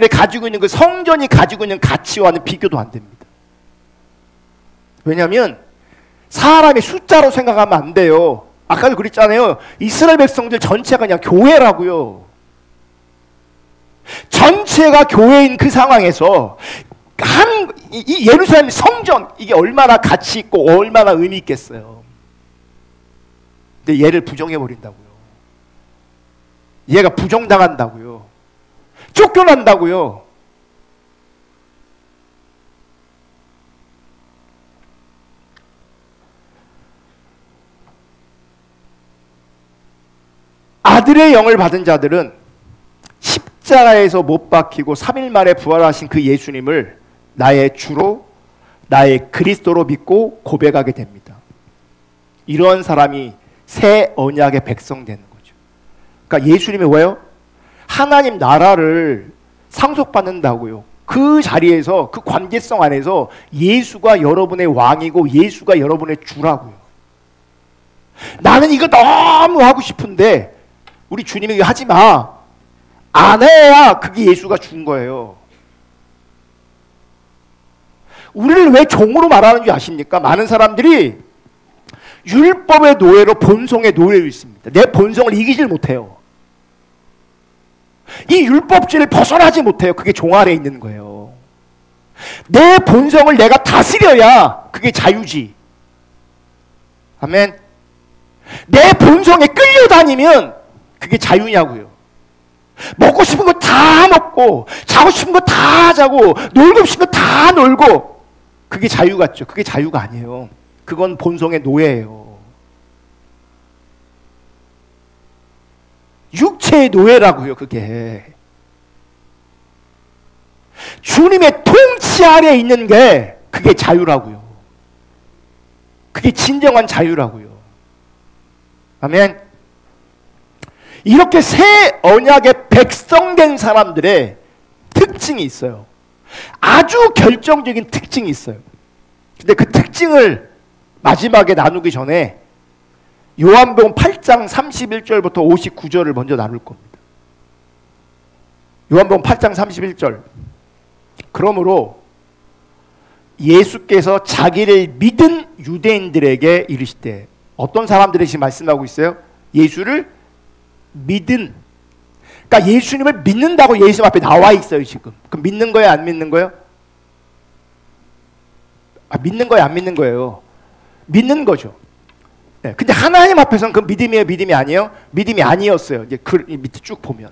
가지고 있는 그 성전이 가지고 있는 가치와는 비교도 안 됩니다. 왜냐하면 사람이 숫자로 생각하면 안 돼요. 아까도 그랬잖아요. 이스라엘 백성들 전체가 그냥 교회라고요. 전체가 교회인 그 상황에서 이 예루살렘 성전, 이게 얼마나 가치 있고 얼마나 의미 있겠어요. 근데 얘를 부정해버린다고요. 얘가 부정당한다고요. 쫓겨난다고요. 아들의 영을 받은 자들은 십자가에서 못 박히고 3일 만에 부활하신 그 예수님을 나의 주로, 나의 그리스도로 믿고 고백하게 됩니다. 이런 사람이 새 언약의 백성 되는 거죠. 그러니까 예수님이 왜요? 하나님 나라를 상속받는다고요. 그 자리에서, 그 관계성 안에서 예수가 여러분의 왕이고 예수가 여러분의 주라고요. 나는 이거 너무 하고 싶은데 우리 주님이 하지 마, 안 해야 그게 예수가 준 거예요. 우리를 왜 종으로 말하는 줄 아십니까? 많은 사람들이 율법의 노예로 본성의 노예로 있습니다. 내 본성을 이기질 못해요. 이 율법주의를 벗어나지 못해요. 그게 종 아래에 있는 거예요. 내 본성을 내가 다스려야 그게 자유지. 아멘. 내 본성에 끌려다니면 그게 자유냐고요. 먹고 싶은 거 다 먹고, 자고 싶은 거 다 자고, 놀고 싶은 거 다 놀고, 그게 자유 같죠? 그게 자유가 아니에요. 그건 본성의 노예예요. 육체의 노예라고요, 그게. 주님의 통치 아래에 있는 게 그게 자유라고요. 그게 진정한 자유라고요. 아멘. 이렇게 새 언약의 백성된 사람들의 특징이 있어요. 아주 결정적인 특징이 있어요. 근데 그 특징을 마지막에 나누기 전에 요한복음 8장 31절부터 59절을 먼저 나눌 겁니다. 요한복음 8장 31절. 그러므로 예수께서 자기를 믿은 유대인들에게 이르시되, 어떤 사람들이 지금 말씀하고 있어요? 예수를 믿은, 그러니까 예수님을 믿는다고 예수님 앞에 나와 있어요 지금. 그럼 믿는 거예요, 안 믿는 거예요? 믿는 거예요, 안 믿는 거예요? 믿는 거죠. 네, 근데 하나님 앞에서는 그 믿음이에요, 믿음이 아니에요? 믿음이 아니었어요. 이제 그 밑에 쭉 보면.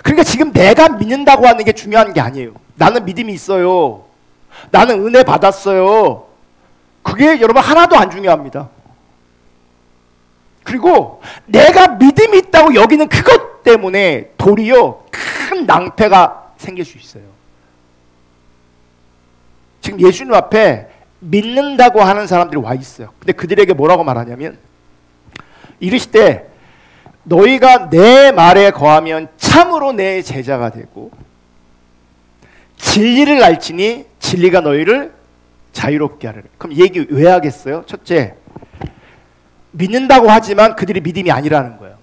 그러니까 지금 내가 믿는다고 하는 게 중요한 게 아니에요. 나는 믿음이 있어요. 나는 은혜 받았어요. 그게 여러분 하나도 안 중요합니다. 그리고 내가 믿음이 있다고 여기는 그것 때문에 도리어 큰 낭패가 생길 수 있어요. 지금 예수님 앞에 믿는다고 하는 사람들이 와 있어요. 근데 그들에게 뭐라고 말하냐면, 이르시되 너희가 내 말에 거하면 참으로 내 제자가 되고 진리를 알지니 진리가 너희를 자유롭게 하리라. 그럼 얘기 왜 하겠어요? 첫째, 믿는다고 하지만 그들이 믿음이 아니라는 거예요.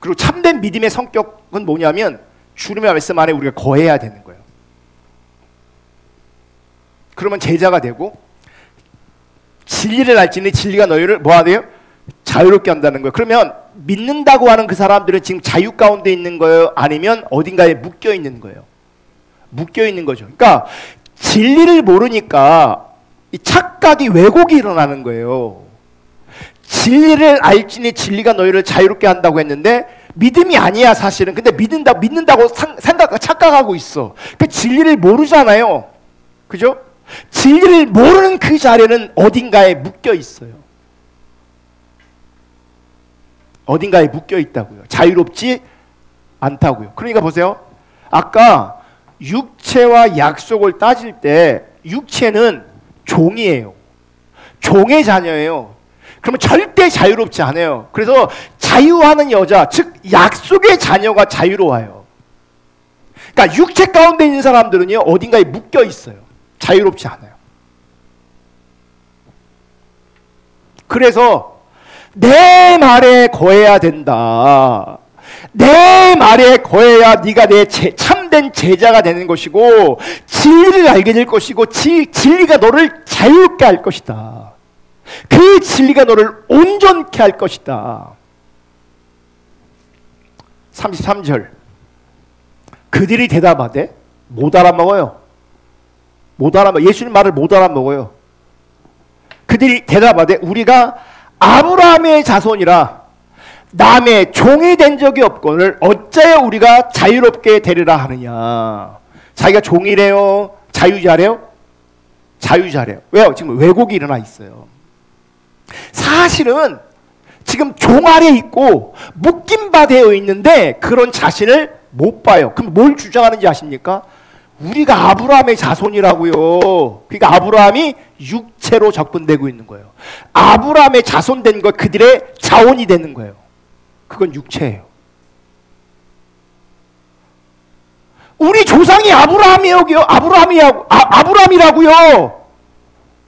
그리고 참된 믿음의 성격은 뭐냐면 주님의 말씀 안에 우리가 거해야 되는 거예요. 그러면 제자가 되고 진리를 알지니 진리가 너희를 뭐 하대요? 자유롭게 한다는 거예요. 그러면 믿는다고 하는 그 사람들은 지금 자유 가운데 있는 거예요? 아니면 어딘가에 묶여 있는 거예요? 묶여 있는 거죠. 그러니까 진리를 모르니까 이 착각이 왜곡이 일어나는 거예요. 진리를 알지니 진리가 너희를 자유롭게 한다고 했는데 믿음이 아니야 사실은. 근데 믿는다고 착각하고 있어. 그 진리를 모르잖아요. 그죠? 진리를 모르는 그 자리는 어딘가에 묶여 있어요. 어딘가에 묶여 있다고요. 자유롭지 않다고요. 그러니까 보세요. 아까 육체와 약속을 따질 때 육체는 종이에요. 종의 자녀예요. 그러면 절대 자유롭지 않아요. 그래서 자유하는 여자, 즉 약속의 자녀가 자유로워요. 그러니까 육체 가운데 있는 사람들은요 어딘가에 묶여 있어요. 자유롭지 않아요. 그래서 내 말에 거해야 된다. 내 말에 거해야 네가 내 참된 제자가 되는 것이고 진리를 알게 될 것이고 진리가 너를 자유롭게 할 것이다. 그 진리가 너를 온전케 할 것이다. 33절 그들이 대답하되 못 알아먹어요. 예수님 말을 못 알아먹어요. 그들이 대답하되 우리가 아브라함의 자손이라 남의 종이 된 적이 없거늘 어찌하여 우리가 자유롭게 되리라 하느냐. 자기가 종이래요? 자유자래요? 자유자래요. 왜요? 지금 왜곡이 일어나 있어요. 사실은 지금 종 아래 있고 묶임 바 되어 있는데 그런 자신을 못 봐요. 그럼 뭘 주장하는지 아십니까? 우리가 아브라함의 자손이라고요. 그러니까 아브라함이 육체로 접근되고 있는 거예요. 아브라함의 자손된 것, 그들의 자원이 되는 거예요. 그건 육체예요. 우리 조상이 아브라함이라고요.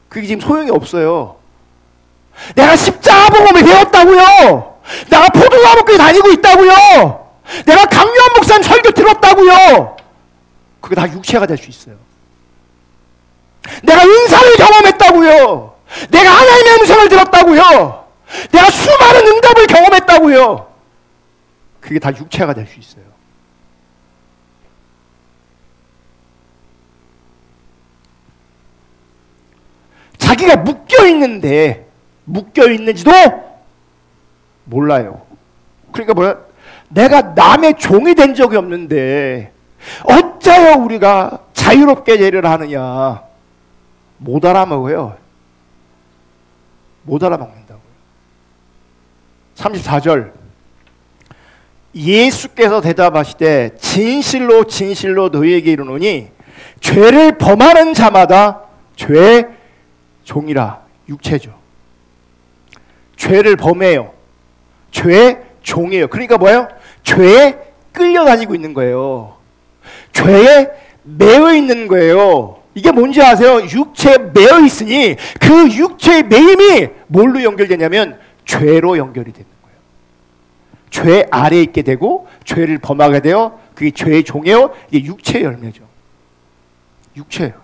그게 지금 소용이 없어요. 내가 십자가 복음을 배웠다고요. 내가 포도나무교회 다니고 있다고요. 내가 강요한 목사님 설교 들었다고요. 그게 다 육체가 될 수 있어요. 내가 은사를 경험했다고요. 내가 하나님의 음성을 들었다고요. 내가 수많은 응답을 경험했다고요. 그게 다 육체가 될 수 있어요. 자기가 묶여 있는지도 몰라요. 그러니까 뭐야? 내가 남의 종이 된 적이 없는데 어찌하여 우리가 자유롭게 되리라 하느냐. 못 알아먹어요. 못 알아먹는다고요. 34절 예수께서 대답하시되 진실로 진실로 너희에게 이르노니 죄를 범하는 자마다 죄의 종이라. 육체죠. 죄를 범해요. 죄의 종이에요. 그러니까 뭐예요? 죄에 끌려다니고 있는 거예요. 죄에 매여 있는 거예요. 이게 뭔지 아세요? 육체에 매여 있으니 그 육체의 매임이 뭘로 연결되냐면 죄로 연결이 되는 거예요. 죄 아래에 있게 되고 죄를 범하게 되어 그게 죄의 종이에요. 이게 육체의 열매죠. 육체예요.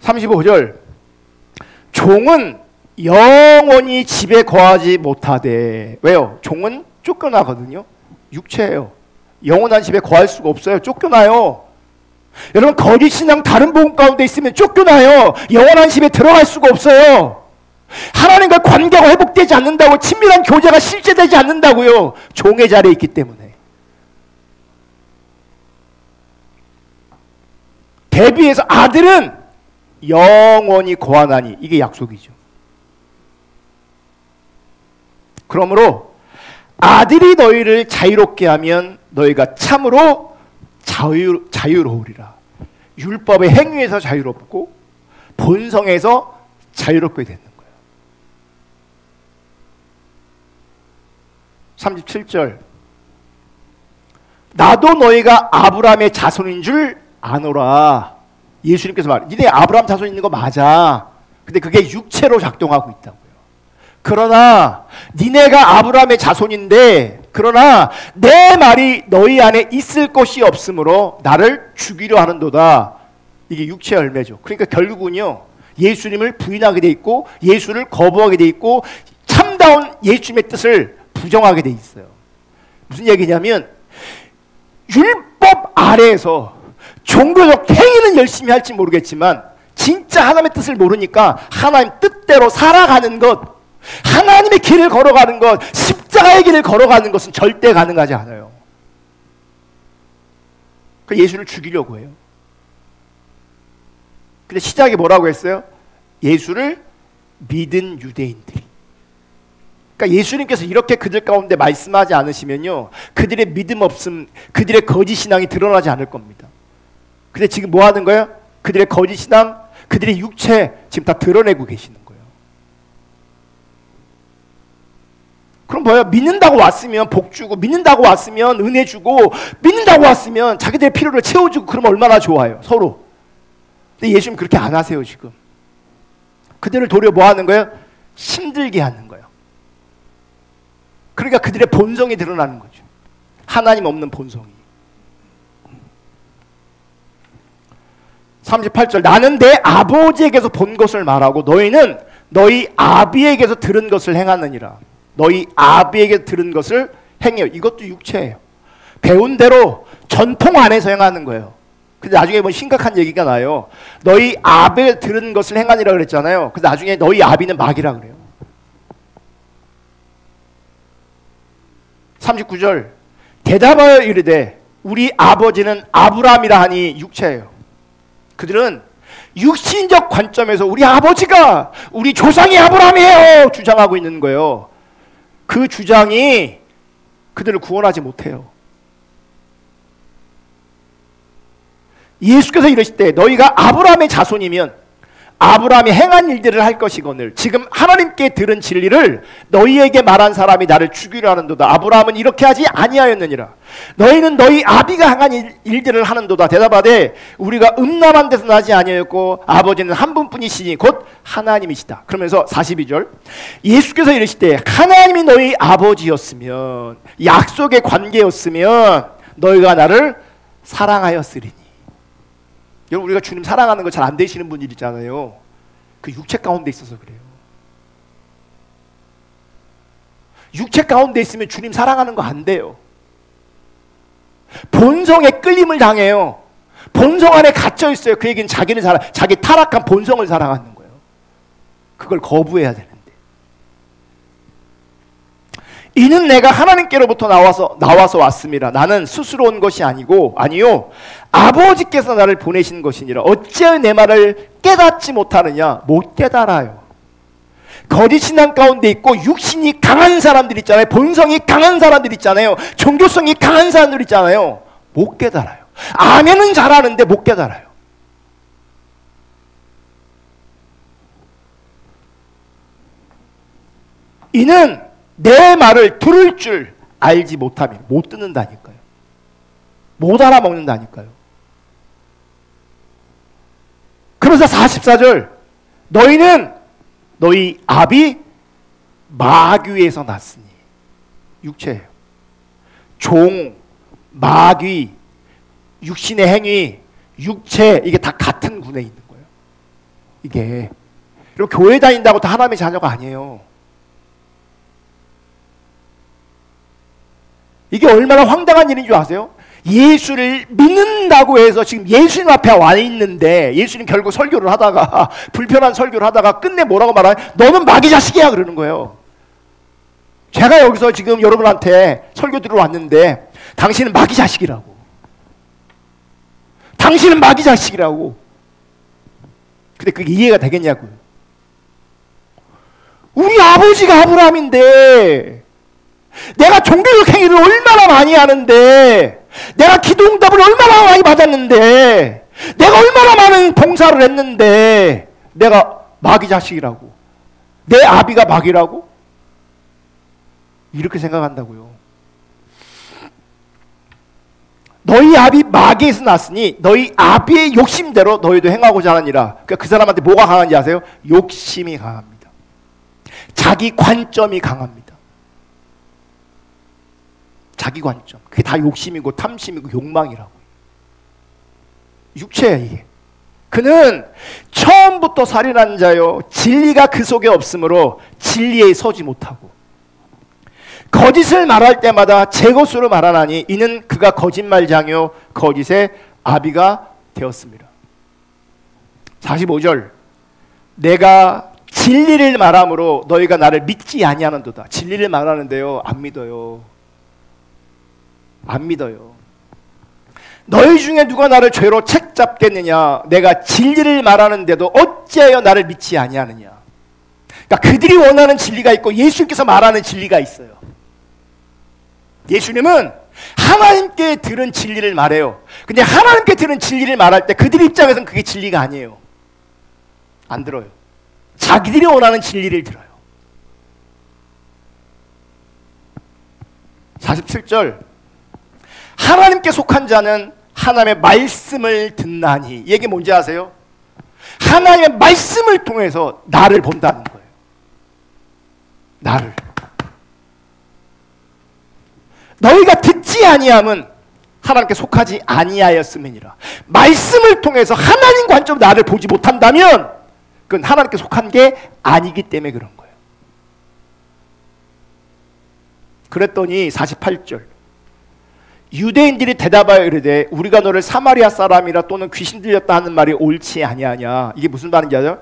35절 종은 영원히 집에 거하지 못하되. 왜요? 종은 쫓겨나거든요. 육체예요. 영원한 집에 거할 수가 없어요. 쫓겨나요. 여러분 거짓 신앙 다른 복음 가운데 있으면 쫓겨나요. 영원한 집에 들어갈 수가 없어요. 하나님과 관계가 회복되지 않는다고, 친밀한 교제가 실제되지 않는다고요. 종의 자리에 있기 때문에. 대비해서 아들은 영원히 거하나니, 이게 약속이죠. 그러므로 아들이 너희를 자유롭게 하면 너희가 참으로 자유로우리라. 율법의 행위에서 자유롭고 본성에서 자유롭게 되는 거예요. 37절. 나도 너희가 아브라함의 자손인 줄 아노라. 예수님께서 말해. 니네 아브라함 자손 있는 거 맞아. 근데 그게 육체로 작동하고 있다고요. 그러나 니네가 아브라함의 자손인데, 그러나 내 말이 너희 안에 있을 것이 없으므로 나를 죽이려 하는도다. 이게 육체의 열매죠. 그러니까 결국은요, 예수님을 부인하게 돼 있고 예수를 거부하게 돼 있고 참다운 예수님의 뜻을 부정하게 돼 있어요. 무슨 얘기냐면, 율법 아래에서 종교적 행위는 열심히 할지 모르겠지만 진짜 하나님의 뜻을 모르니까 하나님 뜻대로 살아가는 것, 하나님의 길을 걸어가는 것, 십자가의 길을 걸어가는 것은 절대 가능하지 않아요. 그 예수를 죽이려고 해요. 근데 시작이 뭐라고 했어요? 예수를 믿은 유대인들이. 그러니까 예수님께서 이렇게 그들 가운데 말씀하지 않으시면요, 그들의 믿음 없음, 그들의 거짓 신앙이 드러나지 않을 겁니다. 근데 지금 뭐 하는 거예요? 그들의 거짓 신앙, 그들의 육체 지금 다 드러내고 계시는 거예요. 그럼 뭐예요? 믿는다고 왔으면 복 주고, 믿는다고 왔으면 은혜 주고, 믿는다고 왔으면 자기들의 필요를 채워주고, 그러면 얼마나 좋아요, 서로. 근데 예수님 그렇게 안 하세요. 지금 그들을 도리어 뭐 하는 거예요? 힘들게 하는 거예요. 그러니까 그들의 본성이 드러나는 거죠. 하나님 없는 본성이. 38절. 나는 내 아버지에게서 본 것을 말하고 너희는 너희 아비에게서 들은 것을 행하느니라. 너희 아비에게 들은 것을 행해요. 이것도 육체예요. 배운 대로 전통 안에서 행하는 거예요. 근데 나중에 뭐 심각한 얘기가 나요. 너희 아비에 들은 것을 행하니라 그랬잖아요. 근데 나중에 너희 아비는 마귀라 그래요. 39절. 대답하여 이르되 우리 아버지는 아브라함이라 하니 육체예요. 그들은 육신적 관점에서 우리 아버지가 우리 조상이 아브라함이에요 주장하고 있는 거예요. 그 주장이 그들을 구원하지 못해요. 예수께서 이러실 때 너희가 아브라함의 자손이면 아브라함이 행한 일들을 할 것이거늘 지금 하나님께 들은 진리를 너희에게 말한 사람이 나를 죽이려 하는도다. 아브라함은 이렇게 하지 아니하였느니라. 너희는 너희 아비가 행한 일들을 하는도다. 대답하되 우리가 음란한 데서 나지 아니하였고 아버지는 한 분뿐이시니 곧 하나님이시다. 그러면서 42절. 예수께서 이르실 때 하나님이 너희 아버지였으면, 약속의 관계였으면 너희가 나를 사랑하였으리니. 여러분, 우리가 주님 사랑하는 거 잘 안 되시는 분들 있잖아요. 그 육체 가운데 있어서 그래요. 육체 가운데 있으면 주님 사랑하는 거 안 돼요. 본성에 끌림을 당해요. 본성 안에 갇혀 있어요. 그 얘기는 자기 타락한 본성을 사랑하는 거예요. 그걸 거부해야 되는데. 이는 내가 하나님께로부터 나와서 왔음이라. 나는 스스로 온 것이 아니요 아버지께서 나를 보내신 것이니라. 어찌하여 내 말을 깨닫지 못하느냐? 못 깨달아요. 거짓 신앙 가운데 있고 육신이 강한 사람들 있잖아요. 본성이 강한 사람들 있잖아요. 종교성이 강한 사람들 있잖아요. 못 깨달아요. 아멘은 잘하는데 못 깨달아요. 이는 내 말을 들을 줄 알지 못하면 못 듣는다니까요. 못 알아먹는다니까요. 그래서 44절. 너희는 너희 아비 마귀에서 났으니. 육체예요. 종, 마귀, 육신의 행위, 육체, 이게 다 같은 군에 있는 거예요. 이게. 그리고 교회 다닌다고 다 하나님의 자녀가 아니에요. 이게 얼마나 황당한 일인 줄 아세요? 예수를 믿는다고 해서 지금 예수님 앞에 와 있는데, 예수님 결국 설교를 하다가 불편한 설교를 하다가 끝내 뭐라고 말하냐? 너는 마귀 자식이야 그러는 거예요. 제가 여기서 지금 여러분한테 설교 들으러 왔는데 당신은 마귀 자식이라고. 당신은 마귀 자식이라고. 근데 그게 이해가 되겠냐고요. 우리 아버지가 아브라함인데, 내가 종교적 행위를 얼마나 많이 하는데, 내가 기도응답을 얼마나 많이 받았는데, 내가 얼마나 많은 봉사를 했는데 내가 마귀 자식이라고, 내 아비가 마귀라고? 이렇게 생각한다고요. 너희 아비 마귀에서 났으니 너희 아비의 욕심대로 너희도 행하고자 하느니라. 그러니까 그 사람한테 뭐가 강한지 아세요? 욕심이 강합니다. 자기 관점이 강합니다. 자기 관점. 그게 다 욕심이고 탐심이고 욕망이라고. 육체야 이게. 그는 처음부터 살인한 자요 진리가 그 속에 없으므로 진리에 서지 못하고 거짓을 말할 때마다 제 것으로 말하나니 이는 그가 거짓말장요 거짓의 아비가 되었습니다. 45절 내가 진리를 말함으로 너희가 나를 믿지 아니하는도다. 진리를 말하는데요 안 믿어요. 안 믿어요. 너희 중에 누가 나를 죄로 책잡겠느냐. 내가 진리를 말하는데도 어찌하여 나를 믿지 아니하느냐. 그러니까 그들이 원하는 진리가 있고 예수님께서 말하는 진리가 있어요. 예수님은 하나님께 들은 진리를 말해요. 근데 하나님께 들은 진리를 말할 때 그들 입장에서는 그게 진리가 아니에요. 안 들어요. 자기들이 원하는 진리를 들어요. 47절 하나님께 속한 자는 하나님의 말씀을 듣나니. 이 얘기 뭔지 아세요? 하나님의 말씀을 통해서 나를 본다는 거예요. 나를. 너희가 듣지 아니함은 하나님께 속하지 아니하였음이니라. 말씀을 통해서 하나님 관점으로 나를 보지 못한다면 그건 하나님께 속한 게 아니기 때문에 그런 거예요. 그랬더니 48절 유대인들이 대답하여 이르되 우리가 너를 사마리아 사람이라 또는 귀신 들렸다 하는 말이 옳지 아니하냐. 이게 무슨 말인지 아세요?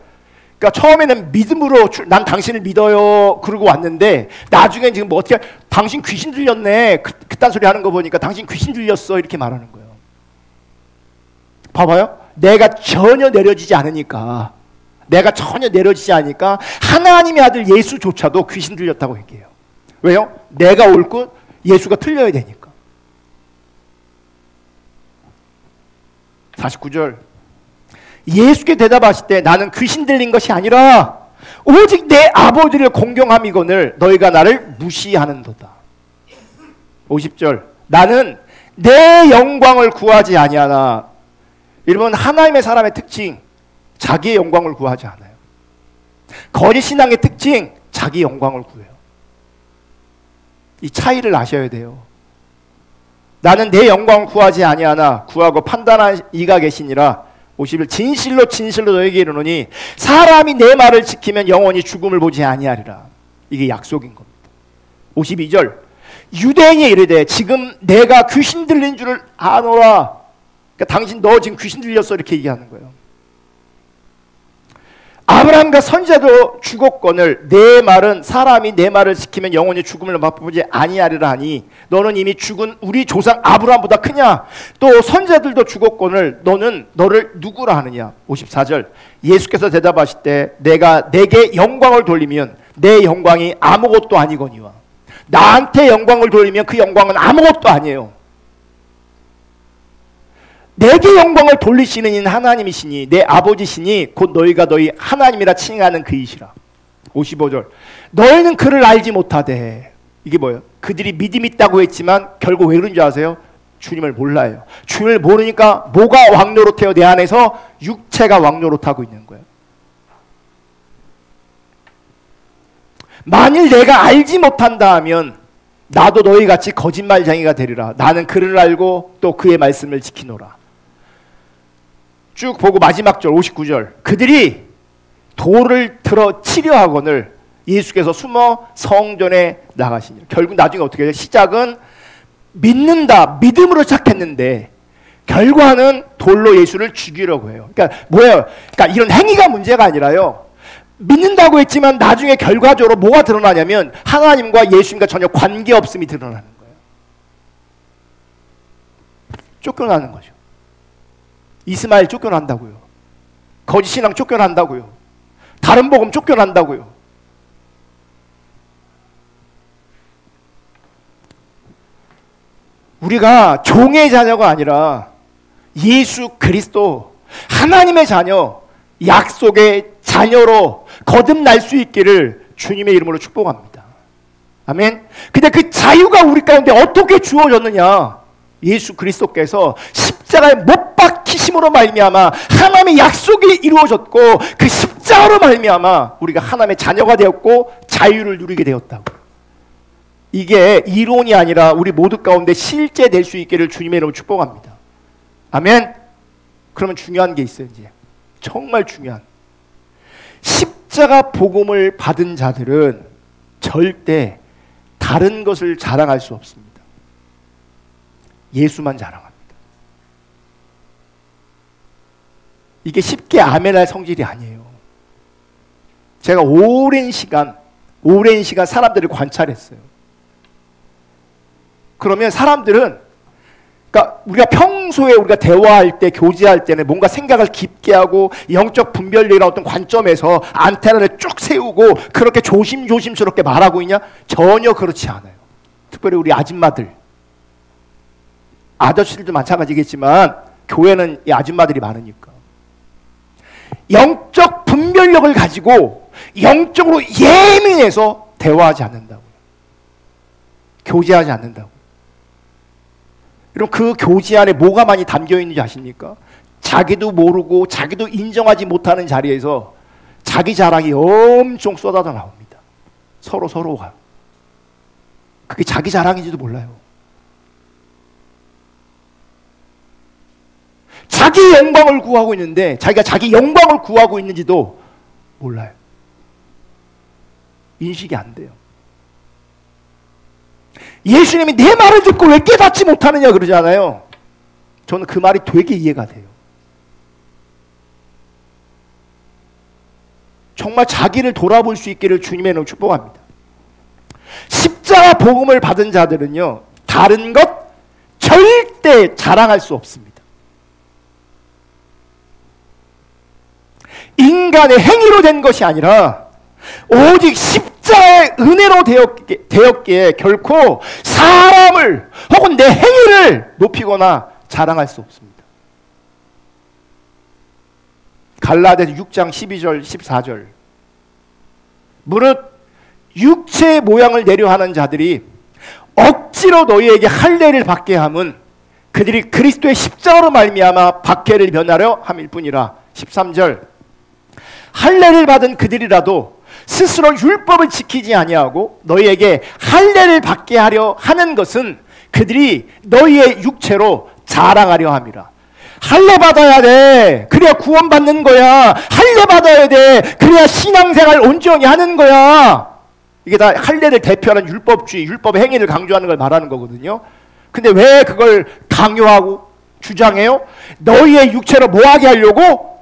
그러니까 처음에는 믿음으로 난 당신을 믿어요 그러고 왔는데 나중에 지금 뭐 어떻게 당신 귀신 들렸네 그딴 소리 하는 거 보니까 당신 귀신 들렸어 이렇게 말하는 거예요. 봐봐요. 내가 전혀 내려지지 않으니까 하나님의 아들 예수조차도 귀신 들렸다고 얘기해요. 왜요? 내가 옳고 예수가 틀려야 되니까. 49절 예수께 대답하실 때 나는 귀신 들린 것이 아니라 오직 내 아버지를 공경함이거늘 너희가 나를 무시하는도다. 50절 나는 내 영광을 구하지 아니하나. 여러분 하나님의 사람의 특징 자기의 영광을 구하지 않아요. 거짓 신앙의 특징 자기 영광을 구해요. 이 차이를 아셔야 돼요. 나는 내 영광을 구하지 아니하나 구하고 판단한 이가 계시니라. 50일 진실로 진실로 너에게 이르노니 사람이 내 말을 지키면 영원히 죽음을 보지 아니하리라. 이게 약속인 겁니다. 52절 유대인이 이르되 지금 내가 귀신 들린 줄을 아노라. 그러니까 당신 너 지금 귀신 들렸어 이렇게 얘기하는 거예요. 아브라함과 선지자도 죽었거늘 내 말은 사람이 내 말을 지키면 영원히 죽음을 맛보지 아니하리라 하니 너는 이미 죽은 우리 조상 아브라함보다 크냐. 또 선지자들도 죽었거늘 너는 너를 누구라 하느냐. 54절 예수께서 대답하실 때 내가 내게 영광을 돌리면 내 영광이 아무것도 아니거니와. 나한테 영광을 돌리면 그 영광은 아무것도 아니에요. 내게 영광을 돌리시는 이는 하나님이시니 내 아버지시니 곧 너희가 너희 하나님이라 칭하는 그이시라. 55절 너희는 그를 알지 못하되. 이게 뭐예요? 그들이 믿음 있다고 했지만 결국 왜 그런 줄 아세요? 주님을 몰라요. 주님을 모르니까 뭐가 왕노릇해요? 내 안에서 육체가 왕노릇하고 있는 거예요. 만일 내가 알지 못한다 하면 나도 너희같이 거짓말쟁이가 되리라. 나는 그를 알고 또 그의 말씀을 지키노라. 쭉 보고 마지막 절 59절 그들이 돌을 들어 치려 하거늘 예수께서 숨어 성전에 나가시니라. 결국 나중에 어떻게 해요? 시작은 믿는다 믿음으로 시작했는데 결과는 돌로 예수를 죽이려고 해요. 그러니까 뭐예요? 그러니까 이런 행위가 문제가 아니라요. 믿는다고 했지만 나중에 결과적으로 뭐가 드러나냐면 하나님과 예수님과 전혀 관계없음이 드러나는 거예요. 쫓겨나는 거죠. 이스마엘 쫓겨난다고요. 거짓신앙 쫓겨난다고요. 다른 복음 쫓겨난다고요. 우리가 종의 자녀가 아니라 예수 그리스도 하나님의 자녀 약속의 자녀로 거듭날 수 있기를 주님의 이름으로 축복합니다. 아멘. 근데 그 자유가 우리 가운데 어떻게 주어졌느냐? 예수 그리스도께서 십자가에 못 박히심으로 말미암아 하나님의 약속이 이루어졌고 그 십자가로 말미암아 우리가 하나님의 자녀가 되었고 자유를 누리게 되었다고. 이게 이론이 아니라 우리 모두 가운데 실제 될 수 있기를 주님의 이름으로 축복합니다. 아멘. 그러면 중요한 게 있어요. 이제 정말 중요한 십자가 복음을 받은 자들은 절대 다른 것을 자랑할 수 없습니다. 예수만 자랑합니다. 이게 쉽게 아멘할 성질이 아니에요. 제가 오랜 시간 사람들을 관찰했어요. 그러면 사람들은, 그러니까 우리가 평소에 우리가 대화할 때, 교제할 때는 뭔가 생각을 깊게 하고 영적 분별력이라는 어떤 관점에서 안테나를 쭉 세우고 그렇게 조심스럽게 말하고 있냐? 전혀 그렇지 않아요. 특별히 우리 아저씨들도 마찬가지겠지만 교회는 이 아줌마들이 많으니까 영적 분별력을 가지고 영적으로 예민해서 대화하지 않는다고요. 교제하지 않는다고. 그럼 그 교제 안에 뭐가 많이 담겨 있는지 아십니까? 자기도 모르고 자기도 인정하지 못하는 자리에서 자기 자랑이 엄청 쏟아져 나옵니다. 서로가. 그게 자기 자랑인지도 몰라요. 자기 영광을 구하고 있는데 자기가 자기 영광을 구하고 있는지도 몰라요. 인식이 안 돼요. 예수님이 내 말을 듣고 왜 깨닫지 못하느냐 그러잖아요. 저는 그 말이 되게 이해가 돼요. 정말 자기를 돌아볼 수 있기를 주님의 이름으로 축복합니다. 십자가 복음을 받은 자들은요, 다른 것 절대 자랑할 수 없습니다. 인간의 행위로 된 것이 아니라 오직 십자가의 은혜로 되었기에 결코 사람을 혹은 내 행위를 높이거나 자랑할 수 없습니다. 갈라디아서 6장 12절 14절 무릇 육체의 모양을 내려하는 자들이 억지로 너희에게 할례를 받게 함은 그들이 그리스도의 십자가로 말미암아 박해를 면하려 함일 뿐이라. 13절 할례를 받은 그들이라도 스스로 율법을 지키지 아니하고 너희에게 할례를 받게 하려 하는 것은 그들이 너희의 육체로 자랑하려 함이라. 할례 받아야 돼. 그래야 구원받는 거야. 할례 받아야 돼. 그래야 신앙생활 온전히 하는 거야. 이게 다 할례를 대표하는 율법주의, 율법의 행위를 강조하는 걸 말하는 거거든요. 근데 왜 그걸 강요하고 주장해요? 너희의 육체로 뭐 하게 하려고?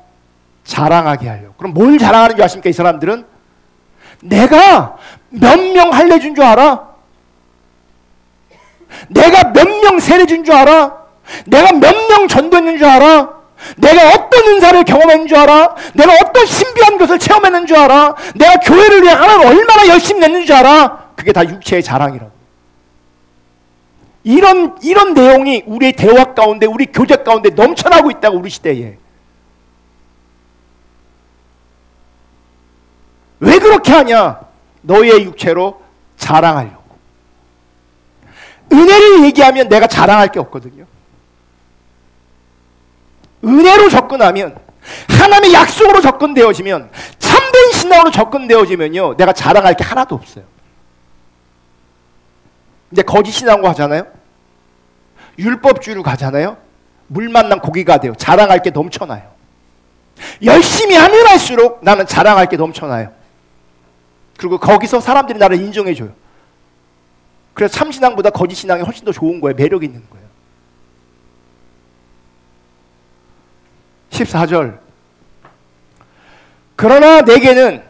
자랑하게 하려고. 그럼 뭘 자랑하는 줄 아십니까? 이 사람들은 내가 몇 명 할례 준 줄 알아? 내가 몇 명 세례 준 줄 알아? 내가 몇 명 전도했는 줄 알아? 내가 어떤 은사를 경험했는 줄 알아? 내가 어떤 신비한 것을 체험했는 줄 알아? 내가 교회를 위해 하나님 얼마나 열심히 냈는 줄 알아? 그게 다 육체의 자랑이라고. 이런 내용이 우리의 대화 가운데, 우리 교제 가운데 넘쳐나고 있다고, 우리 시대에. 왜 그렇게 하냐? 너희의 육체로 자랑하려고. 은혜를 얘기하면 내가 자랑할 게 없거든요. 은혜로 접근하면, 하나님의 약속으로 접근되어지면, 참된 신앙으로 접근되어지면요, 내가 자랑할 게 하나도 없어요. 이제 거짓 신앙으로 하잖아요. 율법주의로 가잖아요. 물 만난 고기가 돼요. 자랑할 게 넘쳐나요. 열심히 하면 할수록 나는 자랑할 게 넘쳐나요. 그리고 거기서 사람들이 나를 인정해줘요. 그래서 참신앙보다 거짓신앙이 훨씬 더 좋은 거예요. 매력이 있는 거예요. 14절 그러나 내게는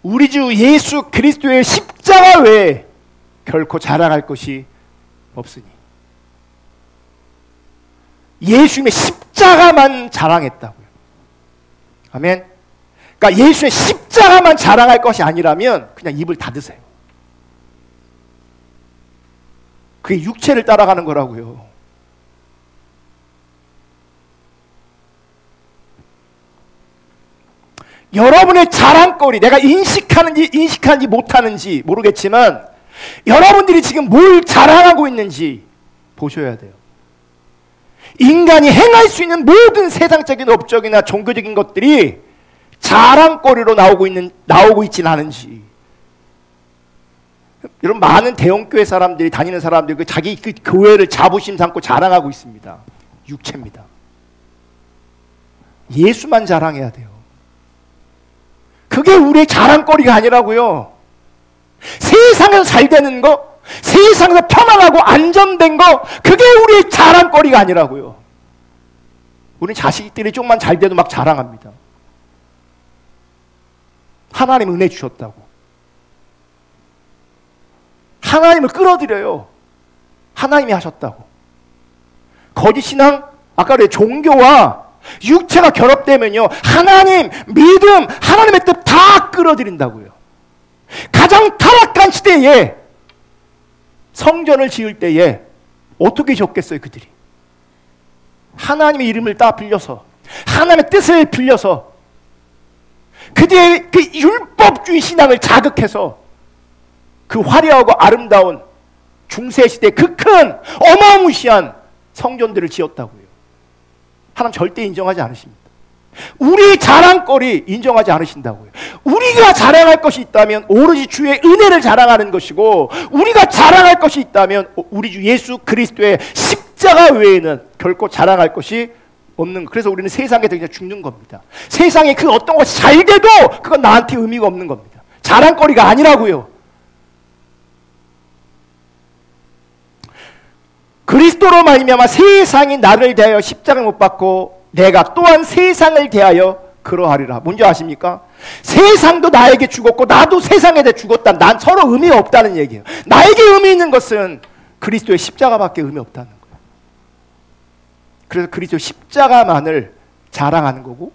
우리 주 예수 그리스도의 십자가 외에 결코 자랑할 것이 없으니. 예수님의 십자가만 자랑했다고요. 아멘. 그러니까 예수의 십자가만 자랑할 것이 아니라면 그냥 입을 닫으세요. 그게 육체를 따라가는 거라고요. 여러분의 자랑거리, 내가 인식하는지 못하는지 모르겠지만 여러분들이 지금 뭘 자랑하고 있는지 보셔야 돼요. 인간이 행할 수 있는 모든 세상적인 업적이나 종교적인 것들이 자랑거리로 나오고 있지는 않은지. 여러분, 많은 대형교회 사람들이, 다니는 사람들이 자기 그 교회를 자부심 삼고 자랑하고 있습니다. 육체입니다. 예수만 자랑해야 돼요. 그게 우리의 자랑거리가 아니라고요. 세상에서 잘 되는 거, 세상에서 편안하고 안전된 거, 그게 우리의 자랑거리가 아니라고요. 우리 자식들이 조금만 잘 돼도 막 자랑합니다. 하나님 은혜 주셨다고. 하나님을 끌어들여요. 하나님이 하셨다고. 거짓신앙, 아까 그래, 종교와 육체가 결합되면요, 하나님, 믿음, 하나님의 뜻 다 끌어들인다고요. 가장 타락한 시대에 성전을 지을 때에 어떻게 지었겠어요, 그들이? 하나님의 이름을 다 빌려서, 하나님의 뜻을 빌려서, 그들의 그 율법주의 신앙을 자극해서 그 화려하고 아름다운 중세시대 그 큰 어마무시한 성전들을 지었다고요. 하나님 절대 인정하지 않으십니다. 우리 자랑거리 인정하지 않으신다고요. 우리가 자랑할 것이 있다면 오로지 주의 은혜를 자랑하는 것이고, 우리가 자랑할 것이 있다면 우리 주 예수 그리스도의 십자가 외에는 결코 자랑할 것이 없는 거. 그래서 우리는 세상에 그냥 죽는 겁니다. 세상에 그 어떤 것이 잘 돼도 그건 나한테 의미가 없는 겁니다. 자랑거리가 아니라고요. 그리스도로 말미암아 세상이 나를 대하여 십자가를 못 받고 내가 또한 세상을 대하여 그러하리라. 뭔지 아십니까? 세상도 나에게 죽었고 나도 세상에 대해 죽었다. 난 서로 의미가 없다는 얘기예요. 나에게 의미 있는 것은 그리스도의 십자가밖에 의미 없다는 거예요. 그래서 그리스도의 십자가만을 자랑하는 거고,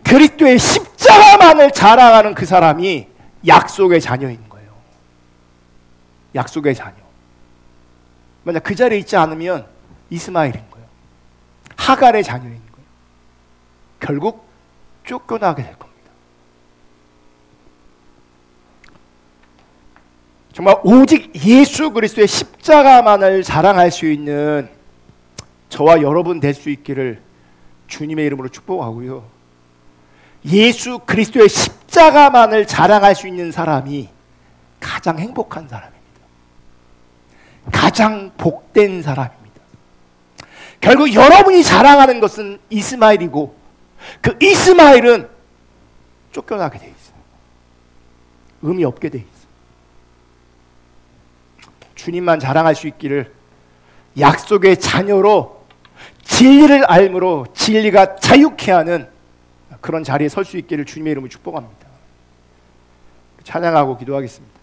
그리스도의 십자가만을 자랑하는 그 사람이 약속의 자녀인 거예요. 약속의 자녀. 만약 그 자리에 있지 않으면 이스마엘인 거예요. 하갈의 자녀인 거예요. 결국 쫓겨나게 될 겁니다. 정말 오직 예수 그리스도의 십자가만을 자랑할 수 있는 저와 여러분 될 수 있기를 주님의 이름으로 축복하고요. 예수 그리스도의 십자가만을 자랑할 수 있는 사람이 가장 행복한 사람입니다. 가장 복된 사람입니다. 결국 여러분이 자랑하는 것은 이스마엘이고, 그 이스마엘은 쫓겨나게 돼 있어요. 의미 없게 돼 있어요. 주님만 자랑할 수 있기를, 약속의 자녀로 진리를 알므로 진리가 자유케 하는 그런 자리에 설 수 있기를 주님의 이름으로 축복합니다. 찬양하고 기도하겠습니다.